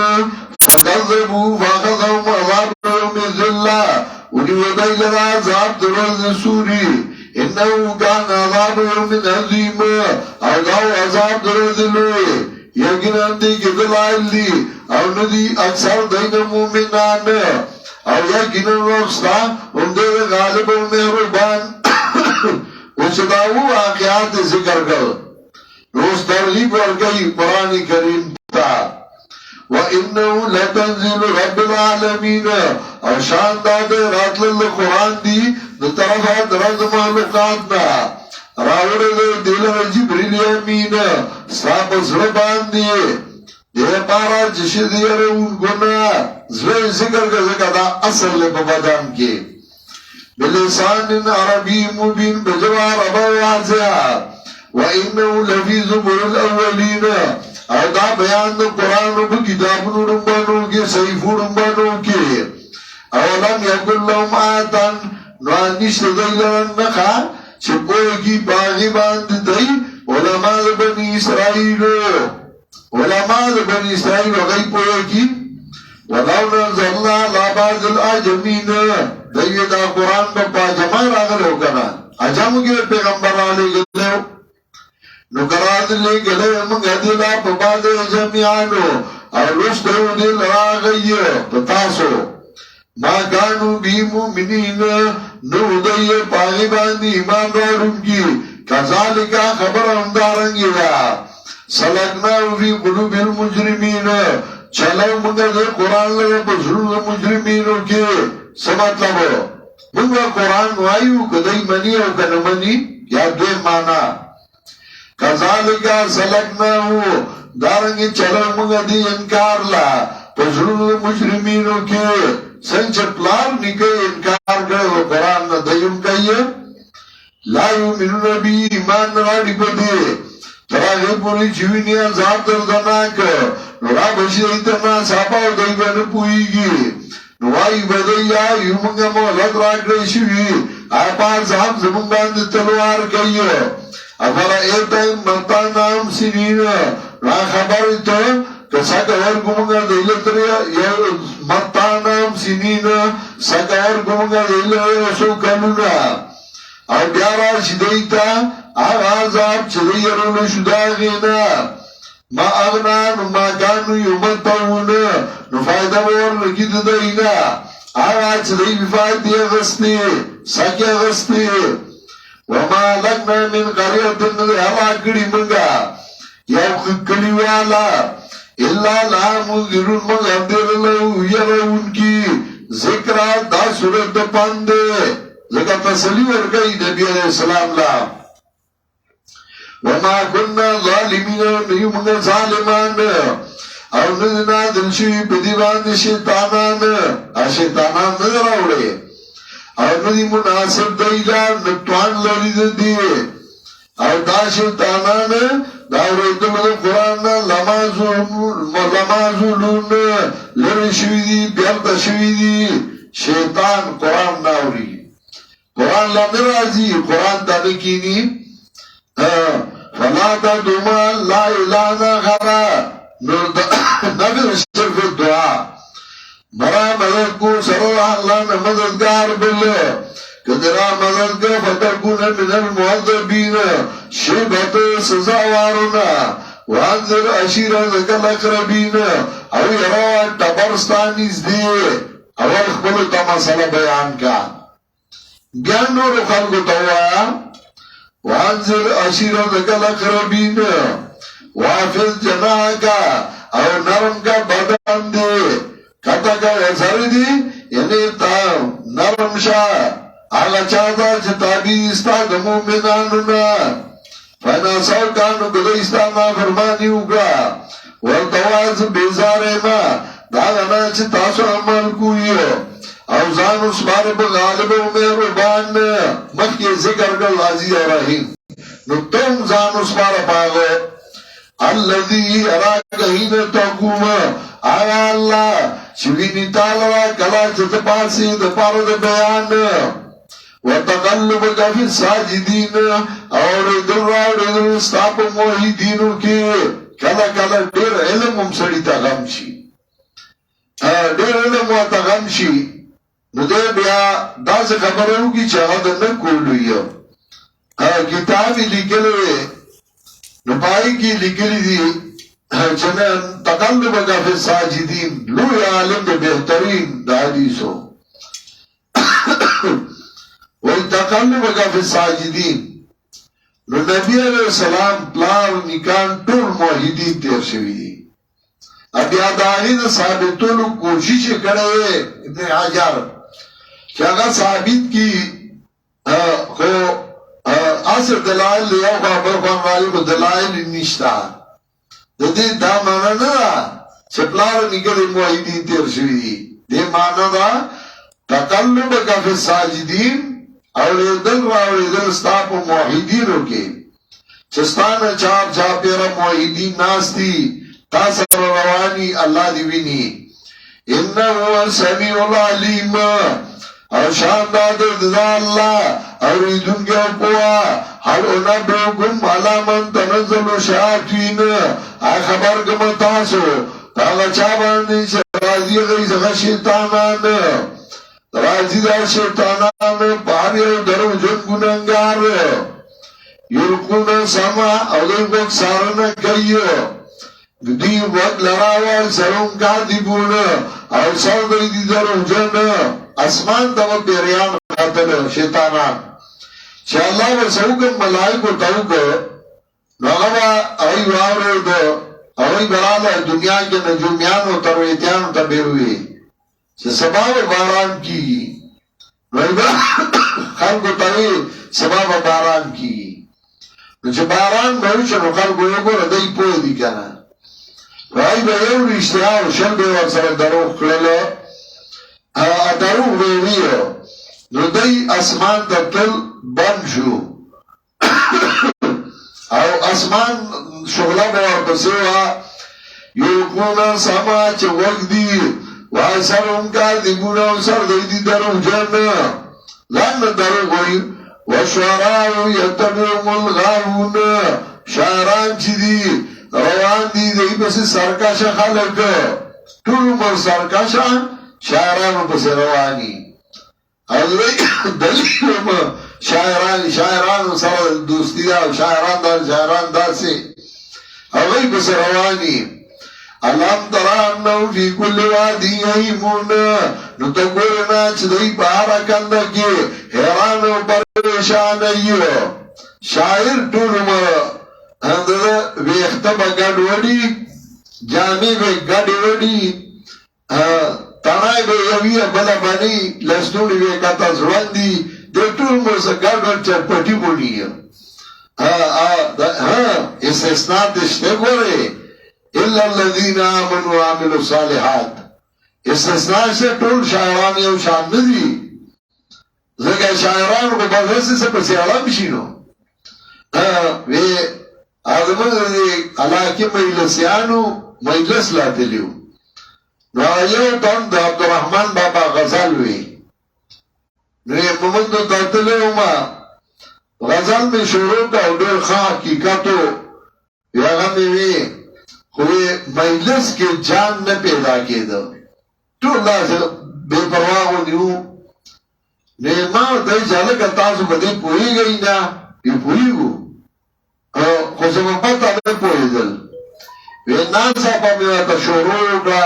فكذبوا فأخذهم عذاب يوم الذلة ونودي لنا عذاب درز سوري إن انه كان عذاب يوم عظیم او داو عذاب درزلوی یقینا دی که دلائل دی او ندی اکثر دین مومنان او یقینا رخصتا اندر غالب و مہربان وچداو واقعات ذکر کر روز ترغیب ورگئی قرآن کریم تا وَإِنَّهُ لَتَنزِيلُ رَبِّ الْعَالَمِينَ او شان داده راتل قرآن دی دو طرفات رد محلوقاتنا راوڑ دل جبریل امین ساپ زربان دی یہ پارا جشی دیر ان گنا زر ذکر کا ذکر دا اصل لے بدن کے بلسان عربی مبین بجوار ابا واضح وَإِنَّهُ لَفِي زُبُرِ الْأَوَّلِينَ او دا بیان دا قرآن و کتابونو رنبانو کے صحیفو رنبانو کے اولم یکل لهم آتن نوانیشت دیلرن نخا چپوئی کی باغی باند دی علماء دا بنی اسرائیلو غی پوئی کی ولو ننزلنا لاباز العجمین دی دا قرآن با پاجمان آگر ہو کنا عجم کے پیغمبر آلے گلے ہو نکرات لے گلے منگا دلا پباد جمعانو اور رشتو دل راغی پتاسو ما کانو بی مومنین نو دی پاگی باندی ایمان روڑن کی کذالکا خبر اندارنگی دا سلکناو فی قلوب المجرمین چلو منگا دے قرآن لگا پسرون مجرمینو کے سمطلبو منگا قرآن وائیو کدی منی او کنمنی یا دوی مانا کذالکا سلکناو دارنگی چلو منگا دی انکار لا پسرون مجرمینو کے سنچ پلار نکے انکار کرے وہ قرآن نا دیم کئیے لا یومنو نبی ایمان نراڑی پدے تراغی پوری چوینی عذاب دردناک نورا بشی ایتنا ساپاو دیبن پوئی گی نوائی بدیا یومنگا مولد راکڑی شوی آپا صاحب زمانگاند تلوار کئیے افرا ایتایم مطا نام سنین را خبر تو ساکور گمگا دیلتریا مطانام سنین ساکور گمگا دیلتریا سو کنونا او بیارا شدیتا آغاز آپ چدیرون شداغینا ما اغنان ما کانو یومتاون نفایدہ بور لگید دینا آغاز چدی بفایدی اغسطی ساکی اغسطی وما لگنا من قریتن حلاکڑی منگا یا کلیوالا اللہ لا مذرون مغدر لہو یرون کی ذکرات دا صورت پاندے ذکر تسلی ورگئی نبی علیہ السلام لا وما کننا ظالمین نیومن ظالمان او ندنا دلشوی بدیوان شیطانان شیطانان نظر آوڑے او ندی مناسب دیلا نتوان لرید دیئے او دا شیطانان داوریتو مدو قرآن لمازولون لرشوی دی بیرد شوی دی شیطان قرآن ناوری قرآن لنرازی قرآن تنکینی فلا تا دوما لا الہنا خرا نفر صرف دعا مرا مدد کو سر اللہ مددگار بلے کدرا مدد کا فتکون من المعذبین شبت سزاوارنا وانذر عشیرتک الاقربین او یروا تبرستانیز دیئے اول خبلو تا مسئلہ بیان کا بیان نور خلقو توایا وانذر عشیرتک الاقربین وافظ جناحکا او نرم کا بدن دے کتا کا وزر دی یعنی تا نرم شاہ آگا چاہتا چتابی استا دمو مینانونا فینا سوکانو کدو استا نا فرمانی ہوگا والتواز بیزارے ما داغنا چتاسو عمل کوئیو اوزان اس بار بغالب و مہربان مخی ذکر کر عزیز و رحیم نو تم زان اس بار پاگو اللذی اراک ہین تقوم آیا اللہ شوینی تالرہ کلا چتپاسی دپارد بیان وَتَقَلُّبَكَ فِي السَّاجِدِينَ اور ادھر استاپ موحیدینوں کے کلا کلا دیر علم سڑی تا غم شی دیر علم و تا غم شی نو دے بیا دا سے خبروں کی چاہد نکولوئی کتابی لکلوے نپائی کی لکلی دی چنین تقلبک فی الساجدین لوی عالم دے بہترین دا حدیثو وی تقلبک فی الساجدین نو نبی علیہ السلام پلار نکان طول موحدین تیر شوی دی ابی آداغین ثابتولو کوشش کرے ابن حجر کہ اگر ثابت کی خو اصر دلائل لیو خبر خوان والی کو دلائل نشتا دی دا مانا نا چپلار نکل موحدین تیر شوی دی دی مانا دا تقلب کفی الساجدین اولیدل و اولیدل ستاپ موحدینو کے چستانا چاپ چاپیرا موحدین ناستی تاثر روانی اللہ دیوینی انہو سمیع العلیم اور شانداد دا اللہ اور ایدن کے اپوا حل انبیکم علامن تنزل شاعتوین آئی خبر کم تاسو تاغا چابانی راضی غیز غشیطانان راضی دا شیطانان پاری درو جن گننگار یلکون سما اگر وقت سارنا کئیو دی وقت لراوال سرون کا دیبون او سر دی درو جن اسمان تاو پیریان خاتل شیطانان چه اللہ وسوکم ملائکو تاوکو نغبا اوی واورو دو اوی برادا دنیا کے نجومیانو ترویتیانو تبیروی چه سباب باران کی خلقو تاوی سباب باران کی چه باران بوشنو خلقو یکو ردی پوی دی کنا وای به یو رشتیاو شل بیور سر دروخ کللو دروخ بیویو نو دی اسمان تا تل بند شو او اسمان شغلا بور بسیوها یلکونا سما چه وقت دی وای سر انکار دی گونا سر دی دروخ جن لن دروخ ہوئی وشوراو یتبعهم الغاوون شاعران چی دی روان دی دی پسی سرکش خلق طول عمر سرکش شاعران پسی روانی دلیلم شاعران سر دوستی دا شاعران دا سی اوی پسی روانی علام ترانو فی کل وادی ایمون نو تکورنا چدئی پارا کندکی حیران و پریشان ایو شاعر طول عمر ویخته با گڑ وڑی جامی با گڑ وڑی تنائی با یوی بلا بانی لستوڑی ویکتا زواندی دے طول مرسا گڑ وڑ چرپٹی بونی استثناء دشتے گورے الا الذین آمنوا وعملوا الصالحات استثناء سے طول شاعران یو شان ندی زکر شاعران کو بغیسی سے پسی علم شینو آدمان دی علاقی مجلسیانو مجلس لاتلیو نو یو تن دا عبدالرحمن بابا غزل وی نو ممندو تاتلیو ما غزل میں شروع کا دور خواہ حقیقتو یا غمی وی خوی مجلس کے جان نے پیدا کی دو تو اللہ سے بے پرواہو نیو نیمان دای جالکا تاسو بدی پوئی گئی نا یہ پوئی گو خوزم پتا میں پوئی دل وی نانسا پا میواتا شروع کا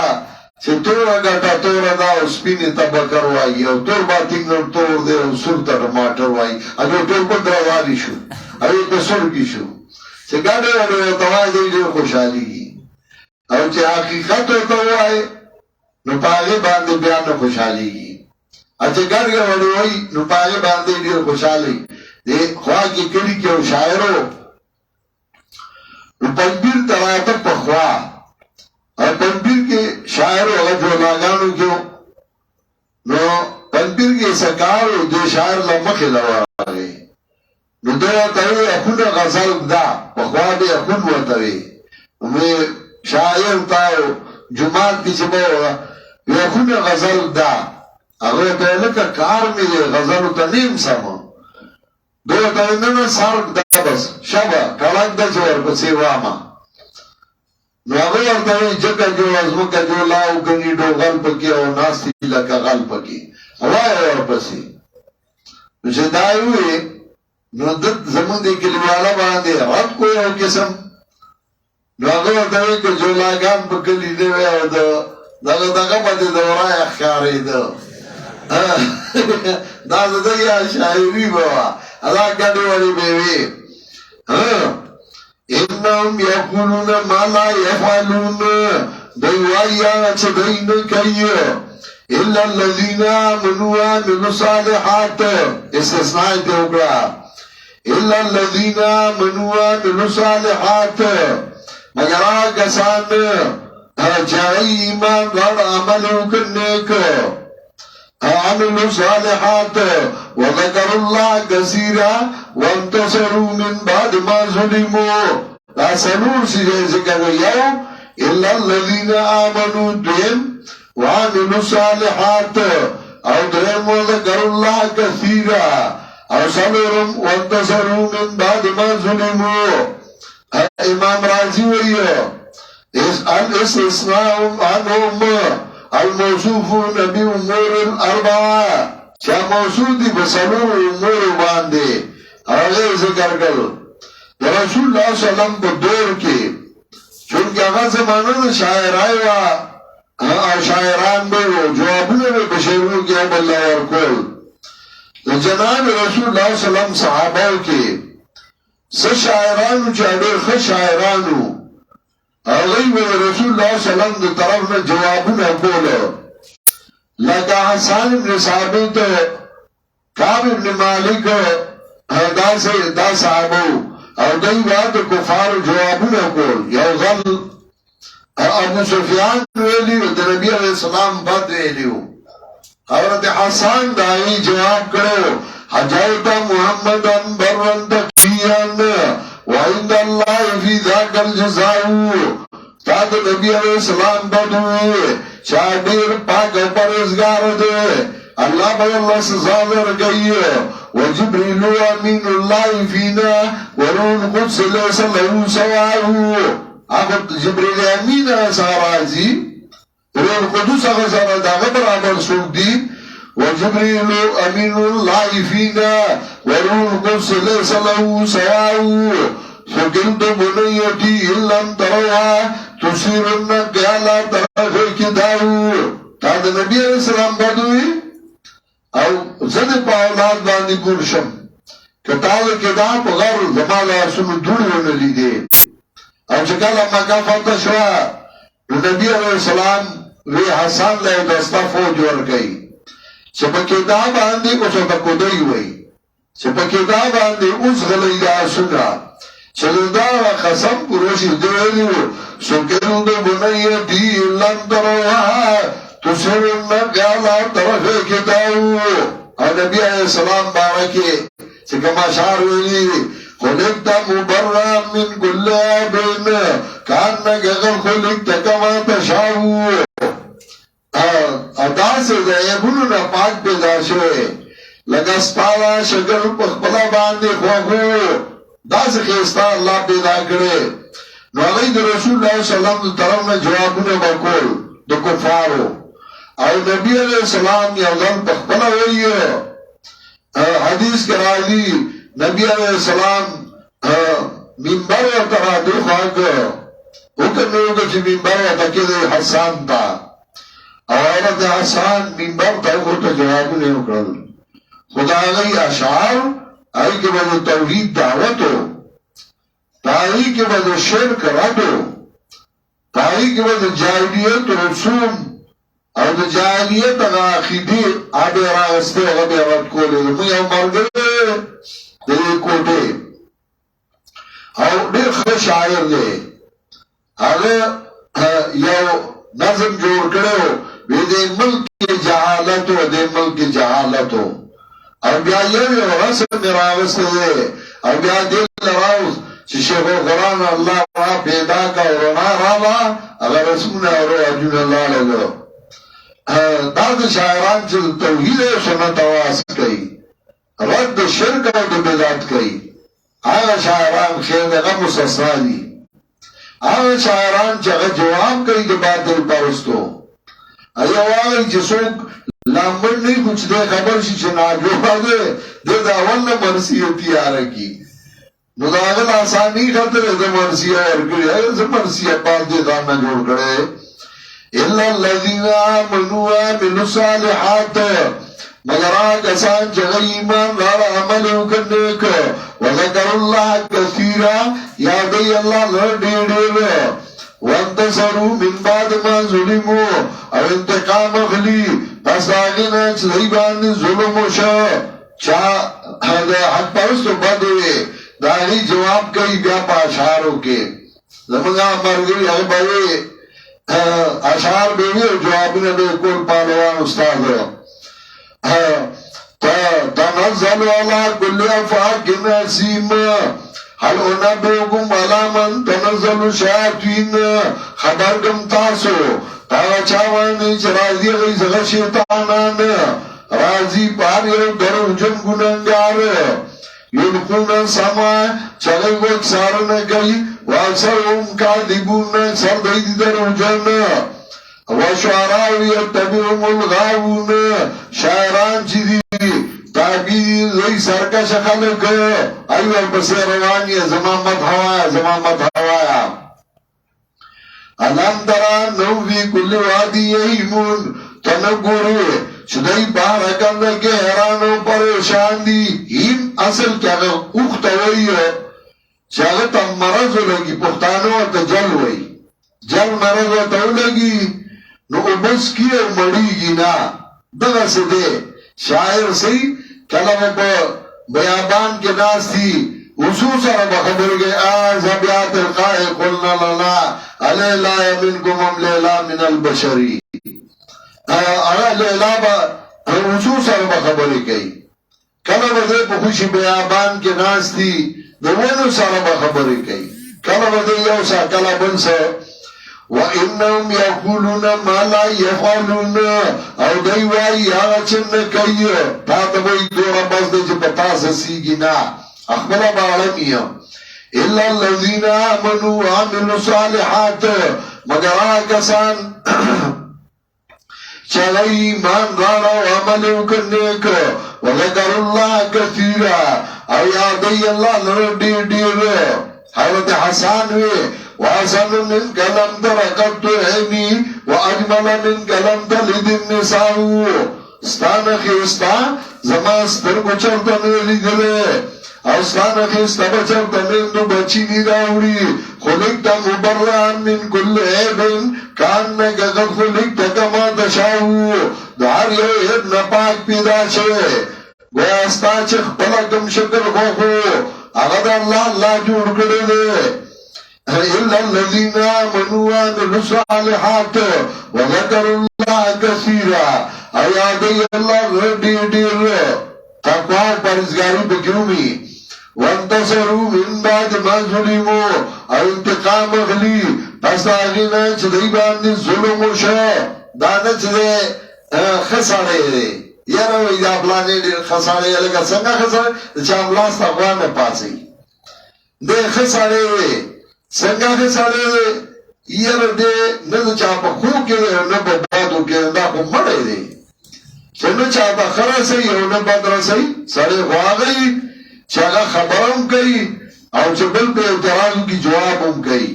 چه تورا گتا تورا دا او سپینی تبا کروائی او تور باتنگ نر تور دے او سر تا ٹماٹر وائی اگر تور پر درواری شو اگر کسر کی شو چه گاڑے وڑے توائی دے جو خوشحالی گی او چه حقیقت ہوتا ہوا ہے نو پاگے باندے بیان خوشحالی گی اچھے گاڑے وڑے ہوئی نو پاگے باندے جو خوشحالی دے خواہ کی کلی کیو شاعرو نو پنبیر تراتا پخواہ اور پنبیر کے شاعرو اگر جو لاغانو کیو نو پنبیر کے سکارو دے شاعر لمخی لوا آگے نو دو تاوی اخون غزل دا پخواہ دے اخون وطاوی میں شاعر تاو جماعت کی چبا ہوا وی اخون غزل دا اگر دولکا کار میں دے غزلو تا نیم ساما دو تاوی ننا سارک دا بس شبا کلنگ دا چور بسی واما نو اگر ارتاوی جگہ جو ازمکا جو لاو گنی دو غلپ کی او ناستی لکا غلپ کی ہوائی اور بسی نو چه دائی ہوئی نو دت زمون دی کلیوالا باندې رات کو یو قسم نو هغه ورته وایي که جولاګان په کلي نه وی او دغه باندې د ورای ښکارېده دا د ده یا شاعري به وه هغه ګډې وړې به وي انهم یقولون ما لا یفعلون دوی وایي هغه چې دوی نه کوي الا الذين آمنوا وعملوا الصالحات استثناء دې وکړه الا الذين آمنوا وعملوا الصالحات مگر هغه کسان چې ایمان راوړ عمل وکړ نیک عملوا الصالحات وذكروا الله كثيرا وانتصروا من بعد ما ظلموا دا سنور سیده ذکر یو الا الذين آمنوا دیم وعملوا الصالحات او درم وذكروا الله كثيرا او صبروا وانتصروا من بعد ما ظلموا امام رازی ویو الاستثناء عنهم الموصوفون بامور الاربعه چا موصوف دي بسلور امور باندې هغه ذکر کړل رسول الله صلی الله علیه وسلم په دور کې چونکه هغه زمانه شاعرای وا او شاعران به جوابونه به شعرونو کې بل ورکول د جناب رسول الله صلی الله علیه وسلم صحابه کې څه شاعرانو چې ډېر ښه شاعرانو هغوی به رسول الله صلی الله علیه وسلم د طرف نه جوابونه کول لکه حسان ابن ثابت کعب ابن مالک دا صحابه او دوی به د کفارو جوابونه کول یو ځل ابو سفیان ویلی د نبی علیہ السلام بد ویلیو حضرت حسان دائی جواب کرو حجوت محمدن برن تقیان وعند اللہ فی ذاک الجزاؤ تا دا نبی علیہ السلام بدوئے چاہ دیر پاک و پرزگار دے اللہ بھائی اللہ سزا درگئی وجبریلو امین اللہ فینا ورون قدس لیس لہو سواہو آخر جبریل امین سارازی روح قدس اغزر داغ برابر سوک دی وجبریل امین اللہ فینا وروح قدس لیس لہو سواہو فقلت بنیتی اللہم تروہا تسیرن قیالا طرف کداؤ تا دا نبی علیہ السلام بدوئی او زد پا اولاد باندی گرشم کتاو کدا پا غر زمان رسول دوڑو نلی دے او چکالا مکا فتح شوا نبی علیہ السلام وی حسان لے دستا فوج ورگئی چپکیدا باندی اسو تکودئی وی چپکیدا باندی اس غلی دا سنا چلدا و خسم کروشی دولیو سکرد بنیتی لن تروها تسرن قالا طرف کتاو او نبی علیہ السلام بارکی چکما شعر ویلی خلقت مبرا من کل عبین کانک اگر خلقت کما تشاو ادا سے زیبونو نا پاک پیدا شوئے لگا سپالا شکل پخپلا باندے خواہو دا سے خیستا اللہ پیدا کرے نو اگئی دا رسول اللہ صلی اللہ علیہ وسلم طرف میں جوابونو بکول دا کفارو او نبی علیہ السلام یا ظلم پخپلا ہوئی حدیث کرا دی نبی علیہ السلام منبر و ترا دو خواهد حکم نوگا چی منبر و تکید حسان تا او عورت حسان منبر تا خودتا جوابو نیو کرد خدا غی اشعار آئی که با توحید دعوتو تائی که با شرک ردو تائی که با جاہلیت رسوم او دا جاہلیت اگا عقیدی آبی راغستے غبی رد کولی مو یو مرگره دلی کوٹے او دیر خش شاعر دے اگر یو نظم جوڑ کرو وی دے ملک جہالتو دے ملک جہالتو او بیا یو رسم راغستے دے او بیا دل راوز چی شیخ القرآن اللہ را پیدا کا ورنا رالا اگر رسمنا رو عجون اللہ لگو دا شاعران چی توحید سنت آواز کئی رد شرک و دو بدعت کئی آغا شاعران خیر دغا مستثنا دی آغا شاعران چی اغا جواب کئی دو باطل پرستو ایو آغا چی سوک لامن نہیں کچھ دے خبر شی چناجو دے دے داون مرسی تیار کی نو داغل آسانی خطر ہے مرسی ورکڑی ہے مرسی پاس دے دانا جوڑ کرے الا الذین آمنوا وعملوا الصالحات مگر آگسان چگئی ایمان رارا عملو کرنیک وذکر اللہ کثیرا یادی اللہ لڑی دیر وانتصروا من بعد ما ظلموا او انتقام اخلی پس آگینا چلیبان ظلم شا حق پرستو بدوئے داغی جواب کئی بیا پا اشاروں کے زمانگا مرگری اغباوے اشار بیوی اور جوابینا بے کل پالوان استاد تنزل على كل افاق نسيم هل انبئكم على من تنزل الشياطين خبركم تاسو چاوانی چرازی غیزغ شیطانان رازی پاریو درو جن گننگار یلقون سما چگئی و اکسارن گئی و اکسر ام کاذبون اکسر دیدی درو جن وشعراء يتبعهم الغاوون شاعران چی دی تابید زی سرکش خلق ایو البسی روانی زمامت ہوایا زمامت ہوایا علم دران نووی کل وادی ایمون تنگوری چدئی بارکن لگے حیرانوں پریشان دی ہیم اصل کیا گا اختوئی چاگتا مرض لگی پختانو تا جل وئی جل مرض تو لگی نو بس کیے مڑی گی نا دغا سے دے شاعر سی کلم پا بیابان کے ناس تھی خصوصا بخبر گئے آزبیات القائے قلنا لنا علی لا منکم ام لیلا من البشری لیلا با خصوصا بخبر گئی کلم دے پا خوشی بیابان کے ناس تھی دوونو سارا بخبر گئی کلم دے یوسا کلم سا وَإِنَّهُمْ يَقُولُونَ مَا لَا يَفْعَلُونَ او دیوائی آغا چن کئی تا تبوئی دورا بس دے چھ پتا سسیگی نا اخبر بعالمی إِلَّا الَّذِينَ آمَنُوا وَعَمِلُوا الصَّالِحَاتِ مگر آکسان چگئی ایمان رانا وعملو کرنیک وَذَكَرُ اللَّهَ كَثِيرًا او یادی اللہ لر دیر دیر حضرت حسان ہوئے وَأَسَنُ مِنْكَ لَمْ تَرَقَبْتُ عَيْنِي وَأَجْمَلَ مِنْكَ لَمْ تَلِدِ النِّسَاءُ ستان خیستا زمان سترگو چلتا نیلی دلے او ستان خیستا بچلتا نیندو بچی نیداوری خلقتا مبران من کل عیبن کاننگا قد خلقتا کما تشاو دار یو عیب نپاک پیدا شوے گویا ستا چخ پلکم شکر خوخو اغد اللہ جوڑ کردے دے إِلَّا الَّذِينَ آمَنُوا وَعَمِلُوا الصَّالِحَاتِ وَذَكَرُوا اللَّهَ كَثِيرًا ایادی اللہ دیر دیر تقوی پرزگاری بکیومی وانتصروا من بعد ما ظلموا او انتقام اخلی پس آگینا چدئی باندی ظلم شا دانا چدئی خسارے دے یا رو ایدہ پلانے دیر خسارے لگا سنگا خسارے چاملاس تقوی میں پاسی دے خسارے دے سنگا خسارے دے یہ دے نظر چاپا خو کے دے نبا بادو کے دا خو مڑے دے چنو چاپا خرا سی او نبا در سی سڑے خواہ گئی چاگا خبرم کئی او چبل پہ اعتراض کی جوابم کئی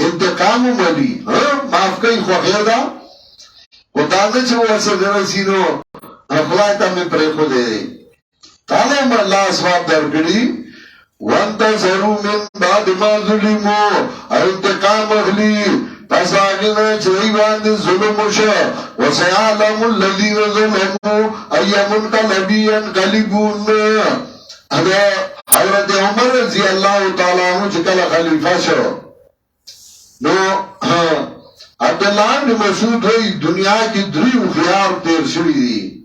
انتقامم علی معاف کئی خواہ دا خدا دا چھو واسه درسینو اخلاقتا میں پریخو دے دے تعلیم اللہ اسواب در کری وانتصروا من بعد ما ظلموا انتقام اخلی پس آگینا چرئی باندی ظلم شا وسیعلم الذین ظلموا ایمن قلبی انقلبون حضرت عمر رضی اللہ تعالیٰ عنہ چکل خلیفہ شا نو عبداللہ بن مسعود ہوئی دنیا کی دریو خیار تیر شوی دی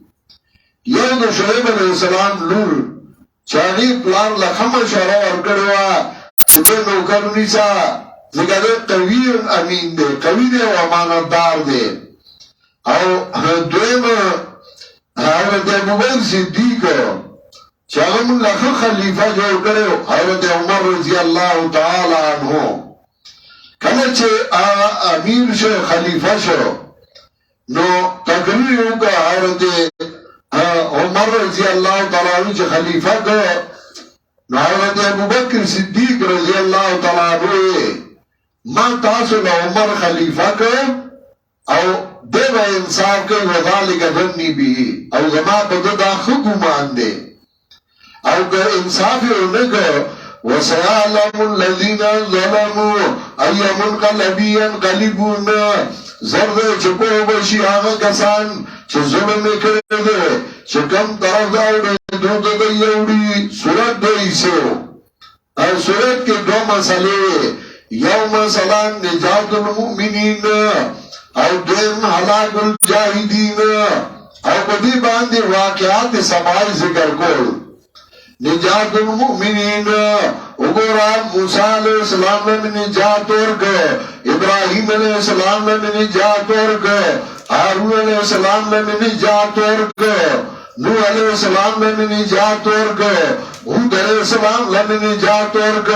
یہ دو شعیب علیہ السلام لور چاہی پلان لخم شعرہ ورکڑوا چکے نوکر نیسا ذکر قوی امین دے قوی دے و امانتدار دے او دویم حضرت ابوبکر صدیق چاہم لخ خلیفہ جو کرے حضرت عمر رضی اللہ تعالی عنہ کلچے امیر شو خلیفہ شو نو تقریر کا حضرت عمر رضی اللہ تعالیٰ عنہ چه خلیفہ کا حضرت ابو بکر صدیق رضی اللہ تعالیٰ عنہ ما تاسو عمر خلیفہ کا او دیو انصاف کئی وذالک ظنی بھی او زما بددا خگمان دے او که انصاف انکا وَسَيَعْلَمُ الَّذِينَ ظَلَمُوا أَيَّ مُنْقَلَبٍ يَنْقَلِبُونَ زرد چکو بشی آغا کسان چه ظلم کرده چه کم طرف داوڑی دو دیوڑی صورت دوئیسو اور صورت کے دو مسئلے یو مسئلہ نجات المؤمنین او دویم حلاک الجاہدین او بدی باندی واقعات سبائی ذکر کول نجات المؤمنین اگورا موسیٰ علیہ السلام نے نجات ورک ابراہیم علیہ السلام نے نجات ورک ہارون علیہ السلام نے نجات ورک نوح علیہ السلام نے نجات ورک ہود علیہ السلام نے نجات ورک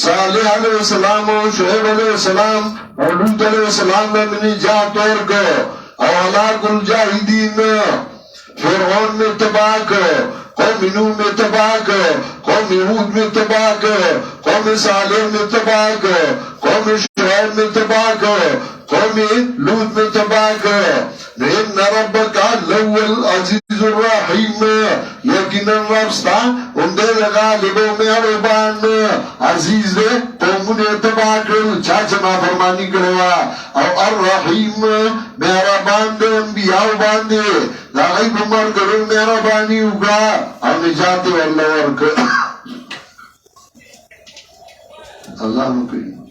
صالح علیہ السلام و شعیب علیہ السلام اور لوط علیہ السلام نے نجات ورک اور ہلاک الجاہدین فرعون میں تباہ قوم نوح میں تباہ قوم ہود میں تباہ قوم صالح میں تباہ قوم شعیب میں تباہ قوم لوط میں تباہ ان ربک لهو العزیز الرحیم یقینا ربستا اندے غالب و مہربان عزیز دے قوم نے تباہ کرل چاچا نافرمانی کروا اور الرحیم مہربان دے انبیاء باندے غیب عمر کرل مہربانی اگا اور نجات واللہ ورک اللہ مکریم